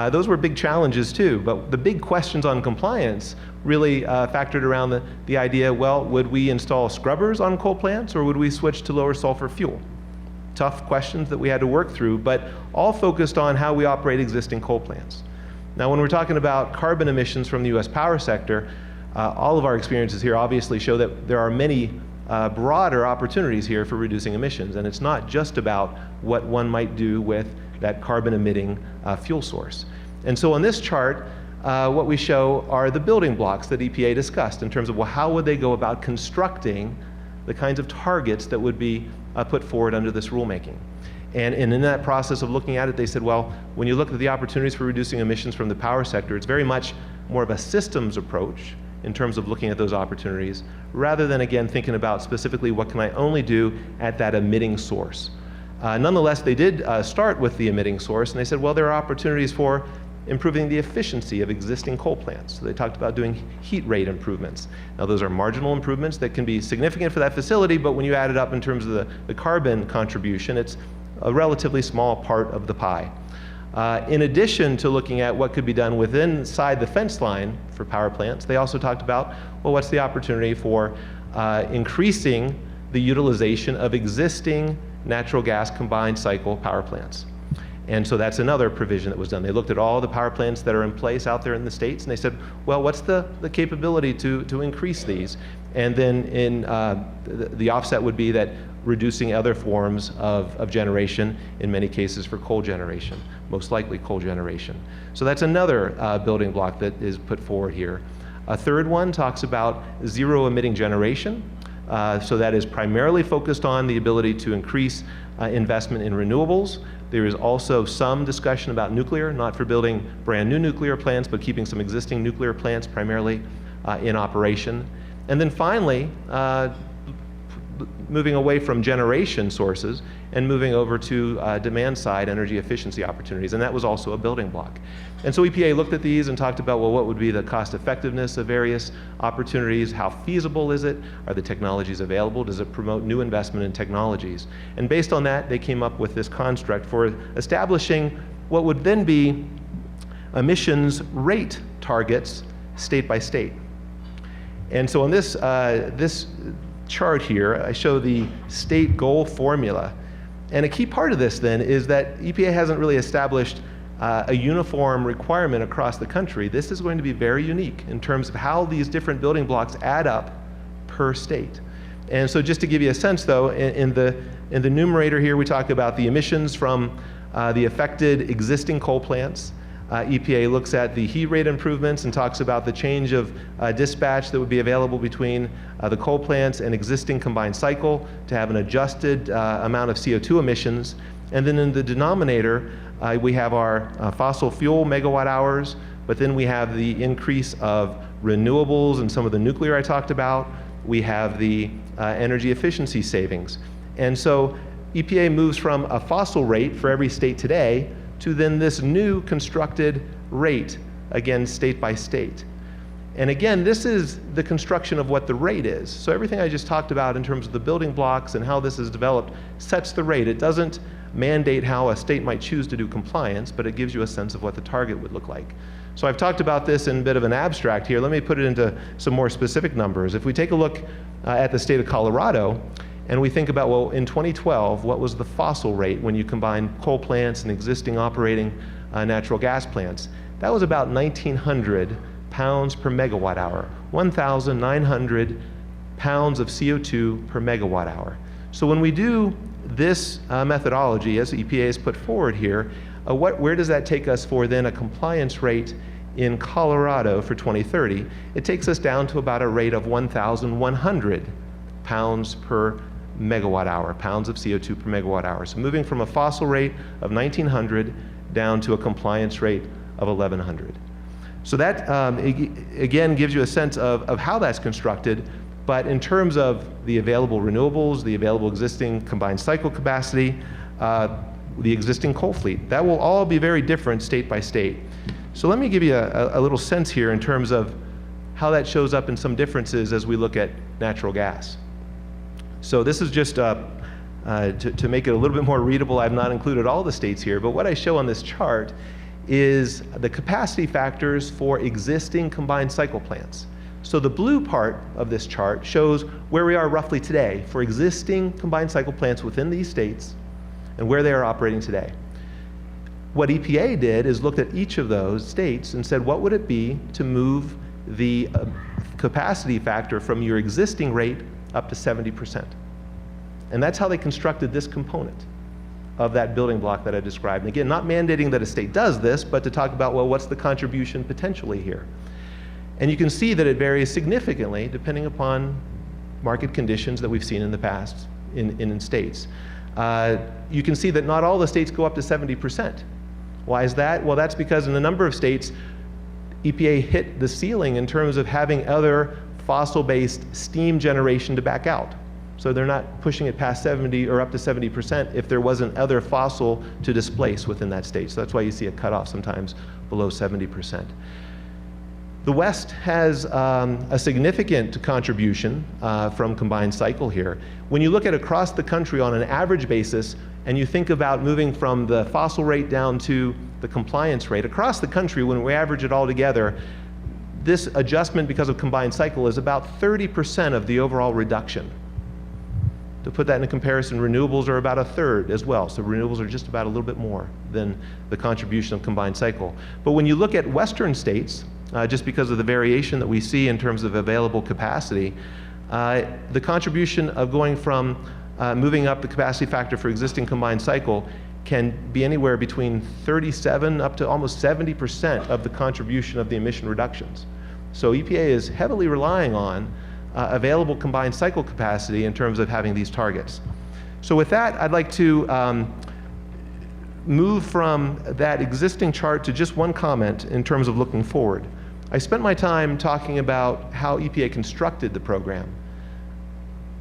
those were big challenges too, but the big questions on compliance really factored around the idea, well, would we install scrubbers on coal plants or would we switch to lower sulfur fuel? Tough questions that we had to work through, but all focused on how we operate existing coal plants. Now, when we're talking about carbon emissions from the US power sector, all of our experiences here obviously show that there are many broader opportunities here for reducing emissions, and it's not just about what one might do with that carbon emitting fuel source. And so on this chart, what we show are the building blocks that EPA discussed in terms of, well, how would they go about constructing the kinds of targets that would be put forward under this rulemaking. And in that process of looking at it, they said, well, when you look at the opportunities for reducing emissions from the power sector, it's very much more of a systems approach in terms of looking at those opportunities, rather than, again, thinking about specifically what can I only do at that emitting source. Nonetheless, they did start with the emitting source, and they said, well, there are opportunities for improving the efficiency of existing coal plants. So they talked about doing heat rate improvements. Now, those are marginal improvements that can be significant for that facility, but when you add it up in terms of the carbon contribution, it's a relatively small part of the pie. In addition to looking at what could be done inside the fence line for power plants, they also talked about, well, what's the opportunity for increasing the utilization of existing natural gas combined cycle power plants. And so that's another provision that was done. They looked at all the power plants that are in place out there in the States, and they said, well, what's the capability to increase these? And then the offset would be that reducing other forms of generation, in many cases for coal generation, most likely coal generation. So that's another building block that is put forward here. A third one talks about zero emitting generation. So that is primarily focused on the ability to increase investment in renewables. There is also some discussion about nuclear, not for building brand new nuclear plants, but keeping some existing nuclear plants primarily in operation. And then finally, moving away from generation sources and moving over to demand side energy efficiency opportunities, and that was also a building block. And so EPA looked at these and talked about, well, what would be the cost effectiveness of various opportunities? How feasible is it? Are the technologies available? Does it promote new investment in technologies? And based on that, they came up with this construct for establishing what would then be emissions rate targets state by state. And so on this chart here, I show the state goal formula. And a key part of this then is that EPA hasn't really established a uniform requirement across the country. This is going to be very unique in terms of how these different building blocks add up per state. And so just to give you a sense though, in the numerator here we talk about the emissions from the affected existing coal plants. EPA looks at the heat rate improvements and talks about the change of dispatch that would be available between the coal plants and existing combined cycle to have an adjusted amount of CO2 emissions. And then in the denominator, we have our fossil fuel megawatt hours, but then we have the increase of renewables and some of the nuclear I talked about. We have the energy efficiency savings. And so EPA moves from a fossil rate for every state today to then this new constructed rate, again, state by state. And again, this is the construction of what the rate is. So everything I just talked about in terms of the building blocks and how this is developed sets the rate. It doesn't mandate how a state might choose to do compliance, but it gives you a sense of what the target would look like. So I've talked about this in a bit of an abstract here. Let me put it into some more specific numbers. If we take a look at the state of Colorado, and we think about, well, in 2012, what was the fossil rate when you combine coal plants and existing operating natural gas plants? That was about 1,900 pounds per megawatt hour, 1,900 pounds of CO2 per megawatt hour. So when we do this methodology, as EPA has put forward here, where does that take us for then a compliance rate in Colorado for 2030? It takes us down to about a rate of 1,100 pounds per megawatt hour, pounds of CO2 per megawatt hour. So moving from a fossil rate of 1,900 down to a compliance rate of 1,100. So that, again, gives you a sense of how that's constructed, but in terms of the available renewables, the available existing combined cycle capacity, the existing coal fleet, that will all be very different state by state. So let me give you a little sense here in terms of how that shows up in some differences as we look at natural gas. So this is just to make it a little bit more readable. I've not included all the states here, but what I show on this chart is the capacity factors for existing combined cycle plants. So the blue part of this chart shows where we are roughly today for existing combined cycle plants within these states and where they are operating today. What EPA did is looked at each of those states and said, what would it be to move the capacity factor from your existing rate up to 70%? And that's how they constructed this component of that building block that I described. And again, not mandating that a state does this, but to talk about, well, what's the contribution potentially here? And you can see that it varies significantly depending upon market conditions that we've seen in the past in states. You can see that not all the states go up to 70%. Why is that? Well, that's because in a number of states, EPA hit the ceiling in terms of having other fossil-based steam generation to back out. So they're not pushing it past 70 or up to 70% if there wasn't other fossil to displace within that state. So that's why you see a cutoff sometimes below 70%. The West has a significant contribution from combined cycle here. When you look at across the country on an average basis, and you think about moving from the fossil rate down to the compliance rate, across the country, when we average it all together, this adjustment because of combined cycle is about 30% of the overall reduction. To put that in comparison, renewables are about a third as well. So renewables are just about a little bit more than the contribution of combined cycle. But when you look at Western states, just because of the variation that we see in terms of available capacity, the contribution of going from moving up the capacity factor for existing combined cycle can be anywhere between 37 up to almost 70% of the contribution of the emission reductions. So EPA is heavily relying on available combined cycle capacity in terms of having these targets. So with that, I'd like to move from that existing chart to just one comment in terms of looking forward. I spent my time talking about how EPA constructed the program.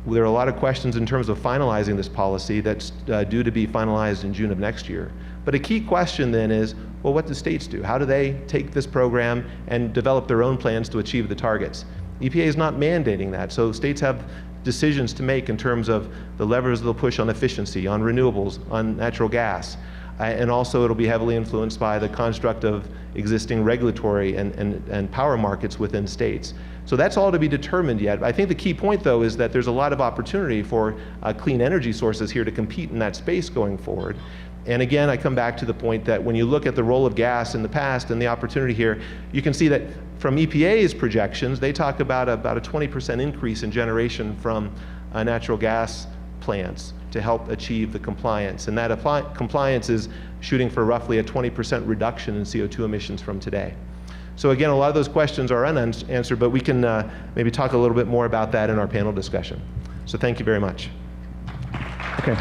There are a lot of questions in terms of finalizing this policy that's due to be finalized in June of next year. But a key question then is, well, what do states do? How do they take this program and develop their own plans to achieve the targets? EPA is not mandating that, so states have decisions to make in terms of the levers they'll push on efficiency, on renewables, on natural gas. And also it'll be heavily influenced by the construct of existing regulatory and power markets within states. So that's all to be determined yet. I think the key point though is that there's a lot of opportunity for clean energy sources here to compete in that space going forward. And again, I come back to the point that when you look at the role of gas in the past and the opportunity here, you can see that from EPA's projections, they talk about a 20% increase in generation from natural gas plants to help achieve the compliance. And that compliance is shooting for roughly a 20% reduction in CO2 emissions from today. So again, a lot of those questions are unanswered, but we can maybe talk a little bit more about that in our panel discussion. So thank you very much. Okay.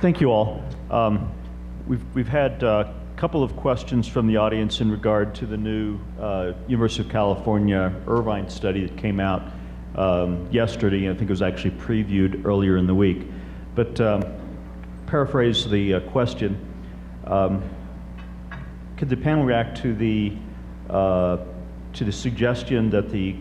Thank you all. We've had a couple of questions from the audience in regard to the new University of California Irvine study that came out yesterday. I think it was actually previewed earlier in the week. But paraphrase the question. Could the panel react to the suggestion that the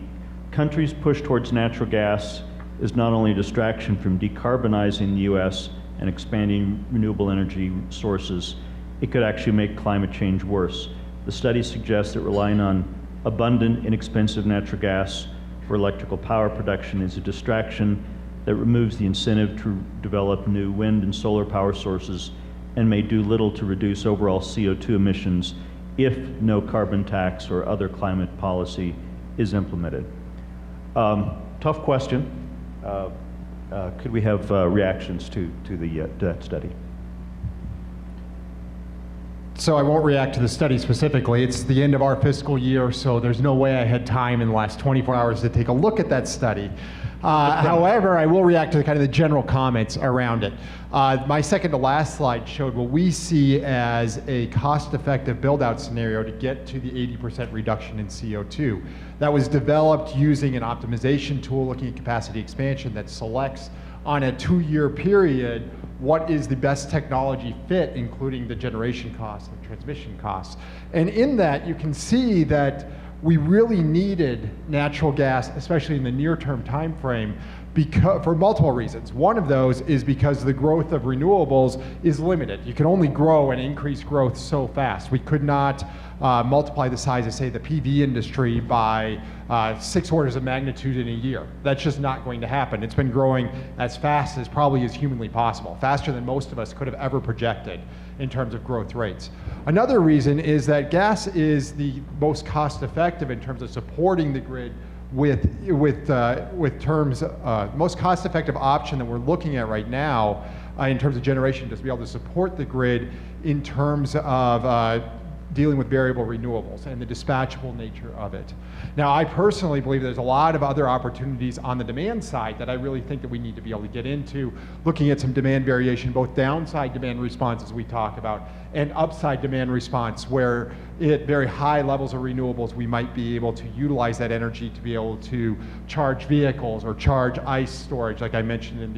country's push towards natural gas is not only a distraction from decarbonizing the U.S. and expanding renewable energy sources, it could actually make climate change worse? The study suggests that relying on abundant, inexpensive natural gas for electrical power production is a distraction that removes the incentive to develop new wind and solar power sources and may do little to reduce overall CO2 emissions if no carbon tax or other climate policy is implemented. Tough question. Could we have reactions to that study? So I won't react to the study specifically. It's the end of our fiscal year, so there's no way I had time in the last 24 hours to take a look at that study. However, I will react to kind of the general comments around it. My second to last slide showed what we see as a cost-effective build-out scenario to get to the 80% reduction in CO2. That was developed using an optimization tool looking at capacity expansion that selects on a 2-year period what is the best technology fit, including the generation costs and transmission costs. And in that, you can see that we really needed natural gas, especially in the near-term time frame, for multiple reasons. One of those is because the growth of renewables is limited. You can only grow and increase growth so fast. We could not multiply the size of, say, the PV industry by 6 orders of magnitude in a year. That's just not going to happen. It's been growing as fast as probably is humanly possible, faster than most of us could have ever projected in terms of growth rates. Another reason is that gas is the most cost-effective in terms of supporting the grid with terms, most cost-effective option that we're looking at right now in terms of generation, just to be able to support the grid in terms of dealing with variable renewables and the dispatchable nature of it. Now, I personally believe there's a lot of other opportunities on the demand side that I really think that we need to be able to get into, looking at some demand variation, both downside demand response, as we talk about, and upside demand response, where at very high levels of renewables, we might be able to utilize that energy to be able to charge vehicles or charge ice storage, like I mentioned in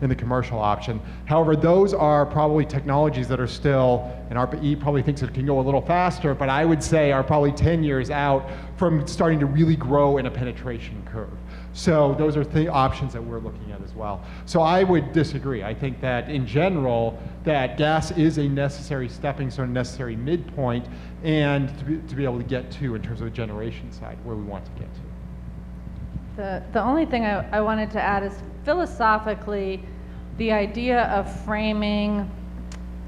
the commercial option. However, those are probably technologies that are still, and ARPA-E probably thinks it can go a little faster, but I would say are probably 10 years out from starting to really grow in a penetration curve. So those are the options that we're looking at as well. So I would disagree. I think that in general, that gas is a necessary stepping stone, necessary midpoint, and to be able to get to in terms of the generation side where we want to get to. The only thing I wanted to add is philosophically, the idea of framing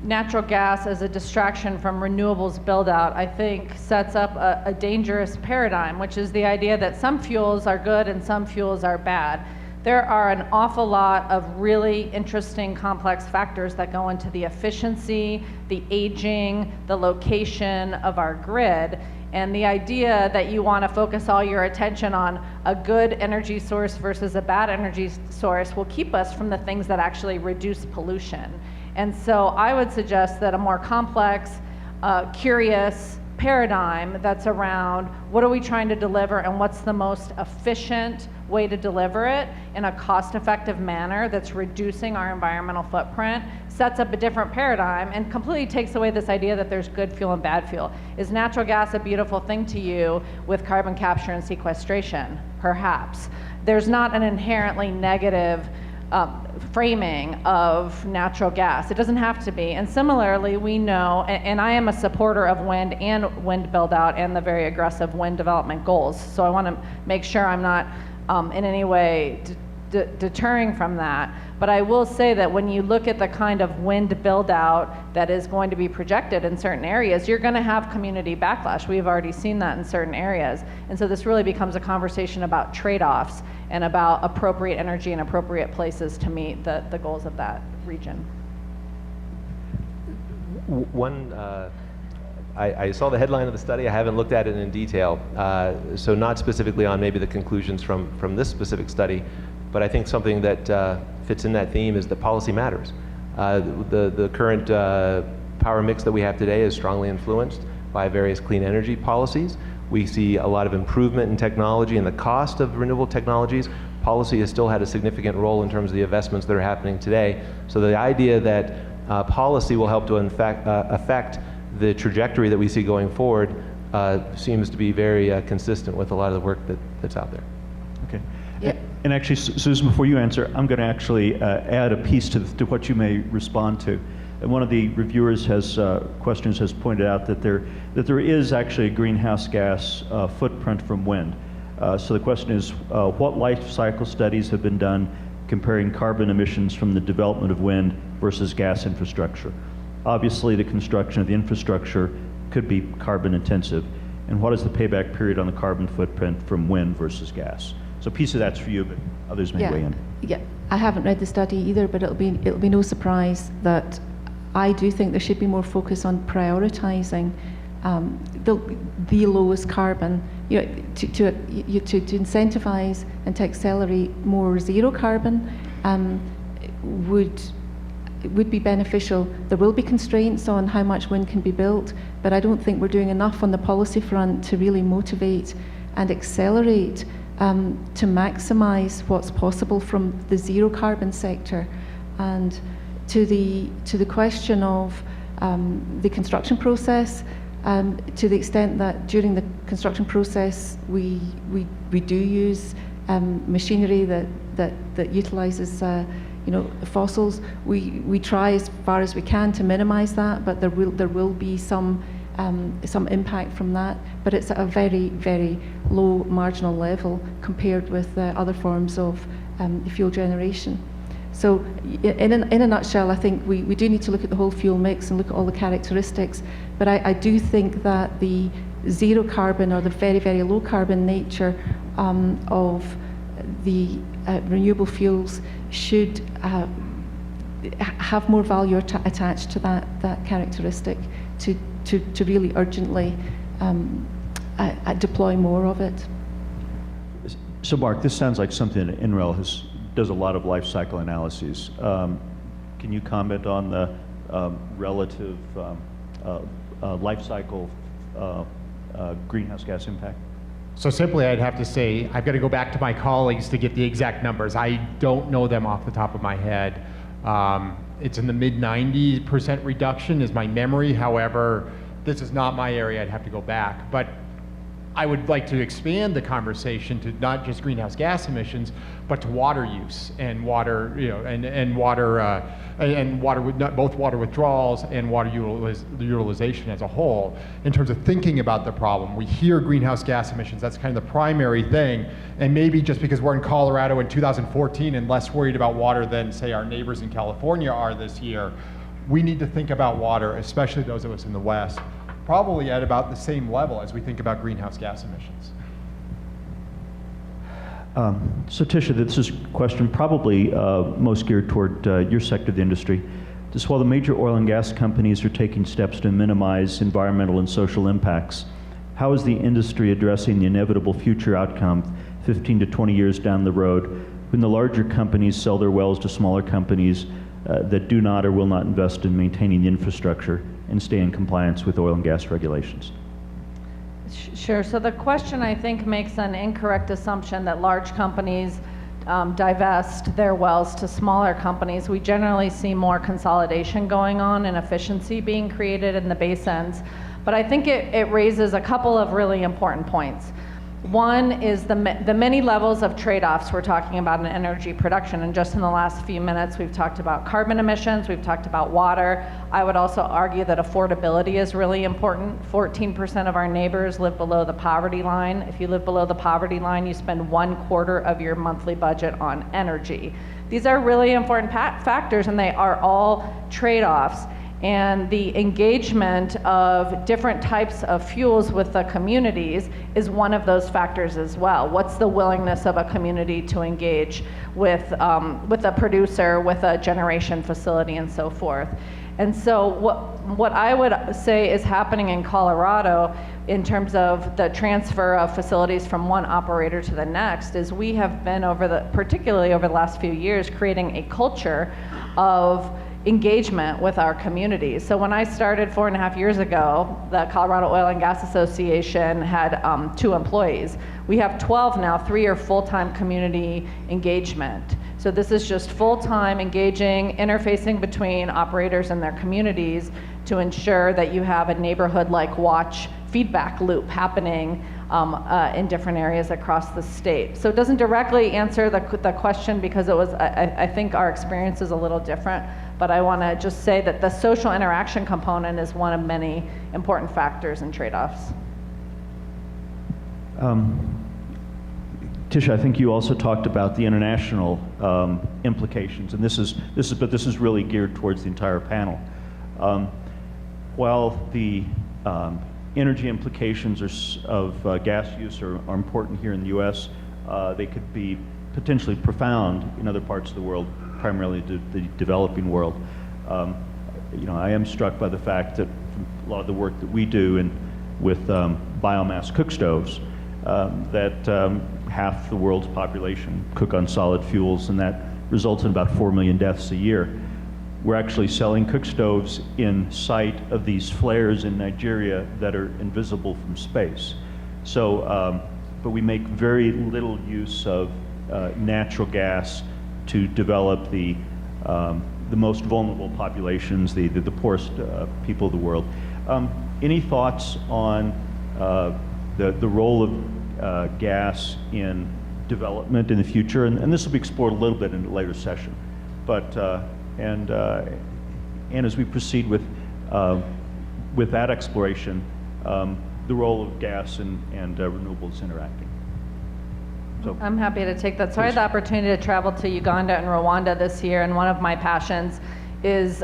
natural gas as a distraction from renewables build-out, I think sets up a dangerous paradigm, which is the idea that some fuels are good and some fuels are bad. There are an awful lot of really interesting, complex factors that go into the efficiency, the aging, the location of our grid. And the idea that you want to focus all your attention on a good energy source versus a bad energy source will keep us from the things that actually reduce pollution. And so I would suggest that a more complex, curious paradigm that's around what are we trying to deliver and what's the most efficient way to deliver it in a cost-effective manner that's reducing our environmental footprint sets up a different paradigm and completely takes away this idea that there's good fuel and bad fuel. Is natural gas a beautiful thing to you with carbon capture and sequestration? Perhaps. There's not an inherently negative framing of natural gas. It doesn't have to be. And similarly, we know, and I am a supporter of wind and wind build out and the very aggressive wind development goals. So I want to make sure I'm not in any way deterring from that. But I will say that when you look at the kind of wind build out that is going to be projected in certain areas, you're going to have community backlash. We've already seen that in certain areas. And so this really becomes a conversation about trade-offs and about appropriate energy and appropriate places to meet the goals of that region. I saw the headline of the study. I haven't looked at it in detail, so not specifically on maybe the conclusions from this specific study, but I think something that fits in that theme is that policy matters. The current power mix that we have today is strongly influenced by various clean energy policies. We see a lot of improvement in technology and the cost of renewable technologies. Policy has still had a significant role in terms of the investments that are happening today. So the idea that policy will help to affect the trajectory that we see going forward seems to be very consistent with a lot of the work that's out there. Okay. Yeah. And actually, Susan, before you answer, I'm going to actually add a piece to what you may respond to. And one of the reviewers questions has pointed out that there is actually a greenhouse gas footprint from wind. So the question is, what life cycle studies have been done comparing carbon emissions from the development of wind versus gas infrastructure? Obviously, the construction of the infrastructure could be carbon intensive. And what is the payback period on the carbon footprint from wind versus gas? So a piece of that's for you, but others may weigh in. Yeah, I haven't read the study either, but it'll be no surprise that I do think there should be more focus on prioritizing the lowest carbon, to incentivize and to accelerate more zero carbon would be beneficial. There will be constraints on how much wind can be built, but I don't think we're doing enough on the policy front to really motivate and accelerate to maximize what's possible from the zero carbon sector. And to the question of the construction process, to the extent that during the construction process we do use machinery that utilizes fossils, we try as far as we can to minimize that, but there will be some impact from that, but it's at a very, very low marginal level compared with other forms of fuel generation. So in a nutshell, I think we do need to look at the whole fuel mix and look at all the characteristics, but I do think that the zero carbon or the very, very low carbon nature of the renewable fuels should have more value attached to that characteristic to really urgently deploy more of it. So Mark, this sounds like something that NREL does a lot of life cycle analyses. Can you comment on the relative life cycle greenhouse gas impact? So simply, I'd have to say, I've got to go back to my colleagues to get the exact numbers. I don't know them off the top of my head. It's in the mid 90% reduction is my memory. However, this is not my area. I'd have to go back. But I would like to expand the conversation to not just greenhouse gas emissions, but to water use and water, both water withdrawals and water utilization as a whole. In terms of thinking about the problem, we hear greenhouse gas emissions. That's kind of the primary thing. And maybe just because we're in Colorado in 2014 and less worried about water than, say, our neighbors in California are this year, we need to think about water, especially those of us in the West, probably at about the same level as we think about greenhouse gas emissions. So Tisha, this is a question probably most geared toward your sector of the industry. Just while the major oil and gas companies are taking steps to minimize environmental and social impacts, how is the industry addressing the inevitable future outcome 15 to 20 years down the road when the larger companies sell their wells to smaller companies that do not or will not invest in maintaining the infrastructure and stay in compliance with oil and gas regulations? Sure. So the question, I think, makes an incorrect assumption that large companies divest their wells to smaller companies. We generally see more consolidation going on and efficiency being created in the basins. But I think it raises a couple of really important points. One is the many levels of trade-offs we're talking about in energy production. And just in the last few minutes, we've talked about carbon emissions, we've talked about water. I would also argue that affordability is really important. 14% of our neighbors live below the poverty line. If you live below the poverty line, you spend 1/4 of your monthly budget on energy. These are really important factors, and they are all trade-offs. And the engagement of different types of fuels with the communities is one of those factors as well. What's the willingness of a community to engage with a producer, with a generation facility, and so forth? And so what I would say is happening in Colorado in terms of the transfer of facilities from one operator to the next is we have been particularly over the last few years, creating a culture of engagement with our communities. So when I started 4.5 years ago, the Colorado Oil and Gas Association had 2 employees. We have 12 now, 3 are full-time community engagement. So this is just full-time engaging, interfacing between operators and their communities to ensure that you have a neighborhood-like watch feedback loop happening in different areas across the state. So it doesn't directly answer the question because I think our experience is a little different, but I want to just say that the social interaction component is one of many important factors and trade-offs. Tisha, I think you also talked about the international implications, and this is really geared towards the entire panel. While the energy implications of gas use are important here in the U.S., they could be potentially profound in other parts of the world, primarily the developing world. I am struck by the fact that a lot of the work that we do with biomass cook stoves, that half the world's population cook on solid fuels, and that results in about 4 million deaths a year. We're actually selling cook stoves in sight of these flares in Nigeria that are invisible from space. So, but we make very little use of natural gas to develop the most vulnerable populations, the poorest people of the world. Any thoughts on the role of gas in development in the future? And this will be explored a little bit in a later session. But and as we proceed with that exploration, the role of gas and renewables interacting. So, I'm happy to take that. So I had the opportunity to travel to Uganda and Rwanda this year, and one of my passions is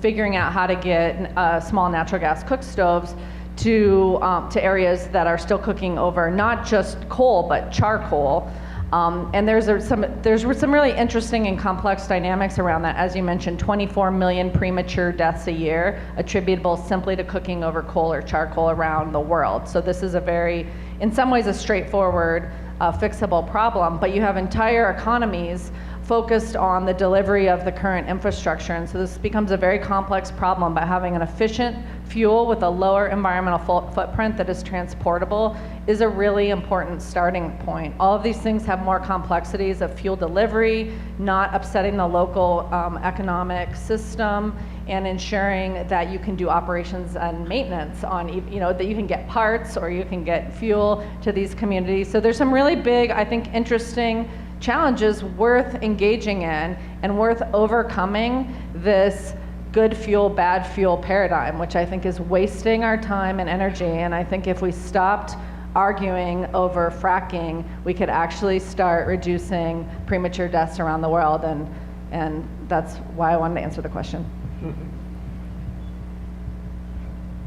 figuring out how to get small natural gas cook stoves to areas that are still cooking over not just coal but charcoal. And there's some really interesting and complex dynamics around that. As you mentioned, 24 million premature deaths a year attributable simply to cooking over coal or charcoal around the world. So this is in some ways, a straightforward, fixable problem, but you have entire economies focused on the delivery of the current infrastructure. And so this becomes a very complex problem by having an efficient fuel with a lower environmental footprint that is transportable is a really important starting point. All of these things have more complexities of fuel delivery, not upsetting the local economic system, and ensuring that you can do operations and maintenance on, that you can get parts or you can get fuel to these communities. So there's some really big, I think, interesting challenges worth engaging in and worth overcoming this good fuel, bad fuel paradigm, which I think is wasting our time and energy. And I think if we stopped arguing over fracking, we could actually start reducing premature deaths around the world. And that's why I wanted to answer the question.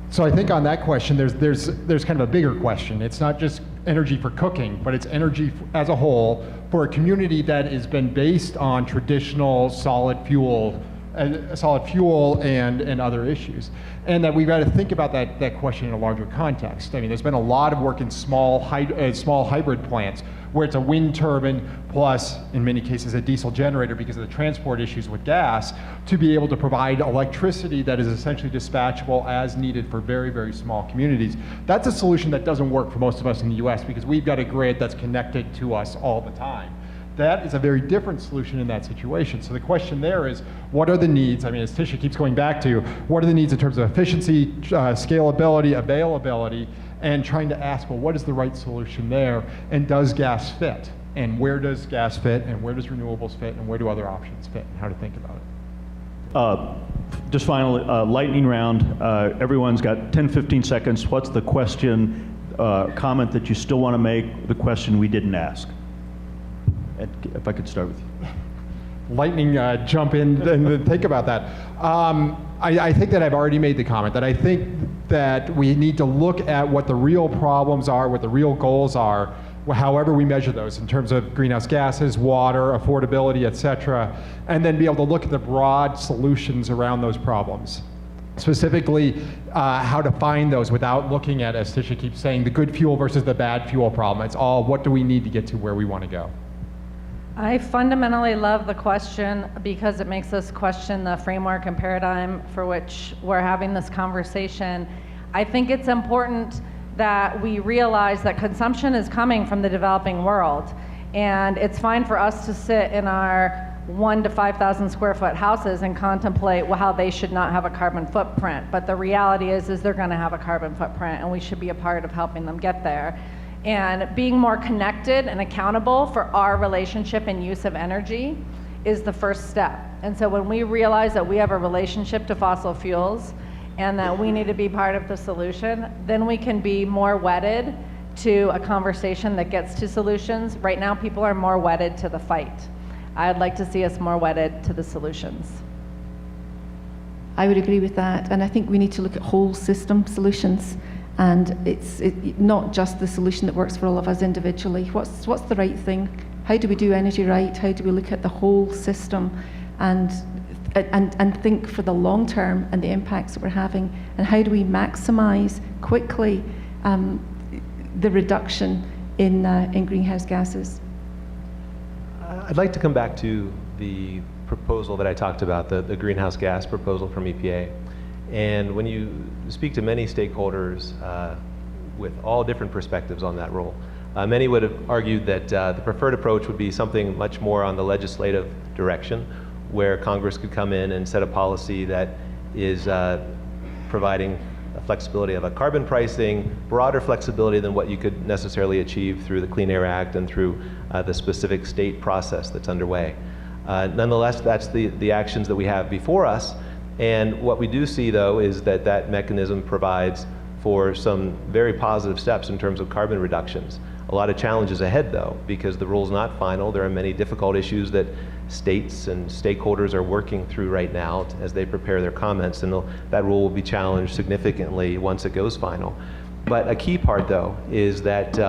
So I think on that question, there's kind of a bigger question. It's not just energy for cooking, but it's energy as a whole for a community that has been based on traditional solid fuel and other issues. And that we've got to think about that question in a larger context. I mean, there's been a lot of work in small hybrid plants where it's a wind turbine plus, in many cases, a diesel generator because of the transport issues with gas to be able to provide electricity that is essentially dispatchable as needed for very, very small communities. That's a solution that doesn't work for most of us in the US because we've got a grid that's connected to us all the time. That is a very different solution in that situation. So the question there is, what are the needs? I mean, as Tisha keeps going back to, what are the needs in terms of efficiency, scalability, availability, and trying to ask, well, what is the right solution there, and does gas fit? And where does gas fit, and where does renewables fit, and where do other options fit, and how to think about it. Just finally, lightning round. Everyone's got 10, 15 seconds. What's the question, comment that you still want to make, the question we didn't ask? And if I could start with you. Lightning jump in and think about that. I think that I've already made the comment that I think that we need to look at what the real problems are, what the real goals are, however we measure those in terms of greenhouse gases, water, affordability, et cetera, and then be able to look at the broad solutions around those problems. Specifically, how to find those without looking at, as Tisha keeps saying, the good fuel versus the bad fuel problem. It's all, what do we need to get to where we want to go? I fundamentally love the question because it makes us question the framework and paradigm for which we're having this conversation. I think it's important that we realize that consumption is coming from the developing world, and it's fine for us to sit in our 1 to 5,000 square foot houses and contemplate how they should not have a carbon footprint. But the reality is they're going to have a carbon footprint, and we should be a part of helping them get there. And being more connected and accountable for our relationship and use of energy is the first step. And so when we realize that we have a relationship to fossil fuels and that we need to be part of the solution, then we can be more wedded to a conversation that gets to solutions. Right now, people are more wedded to the fight. I'd like to see us more wedded to the solutions. I would agree with that, and I think we need to look at whole system solutions. And it's not just the solution that works for all of us individually. What's the right thing? How do we do energy right? How do we look at the whole system and think for the long term and the impacts that we're having? And how do we maximize quickly the reduction in greenhouse gases? I'd like to come back to the proposal that I talked about, the greenhouse gas proposal from EPA. And when you speak to many stakeholders with all different perspectives on that role, many would have argued that the preferred approach would be something much more on the legislative direction, where Congress could come in and set a policy that is providing a flexibility of a carbon pricing, broader flexibility than what you could necessarily achieve through the Clean Air Act and through the specific state process that's underway. Nonetheless, that's the actions that we have before us. And what we do see, though, is that that mechanism provides for some very positive steps in terms of carbon reductions. A lot of challenges ahead, though, because the rule's not final. There are many difficult issues that states and stakeholders are working through right now as they prepare their comments, and that rule will be challenged significantly once it goes final. But a key part, though, is that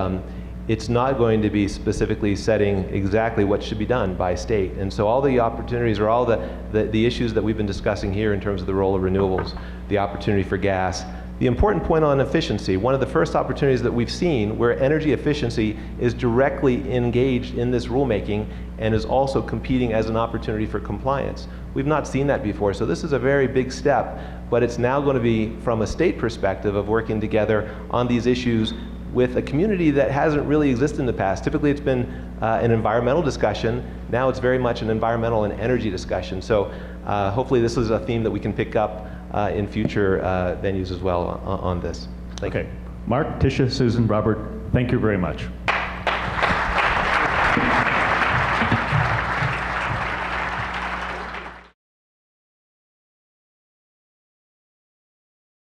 it's not going to be specifically setting exactly what should be done by state. And so all the opportunities or all the issues that we've been discussing here in terms of the role of renewables, the opportunity for gas, the important point on efficiency, one of the first opportunities that we've seen where energy efficiency is directly engaged in this rulemaking and is also competing as an opportunity for compliance. We've not seen that before, so this is a very big step, but it's now going to be from a state perspective of working together on these issues with a community that hasn't really existed in the past. Typically it's been an environmental discussion. Now it's very much an environmental and energy discussion. So hopefully this is a theme that we can pick up in future venues as well on this. Thank you. Mark, Tisha, Susan, Robert, thank you very much.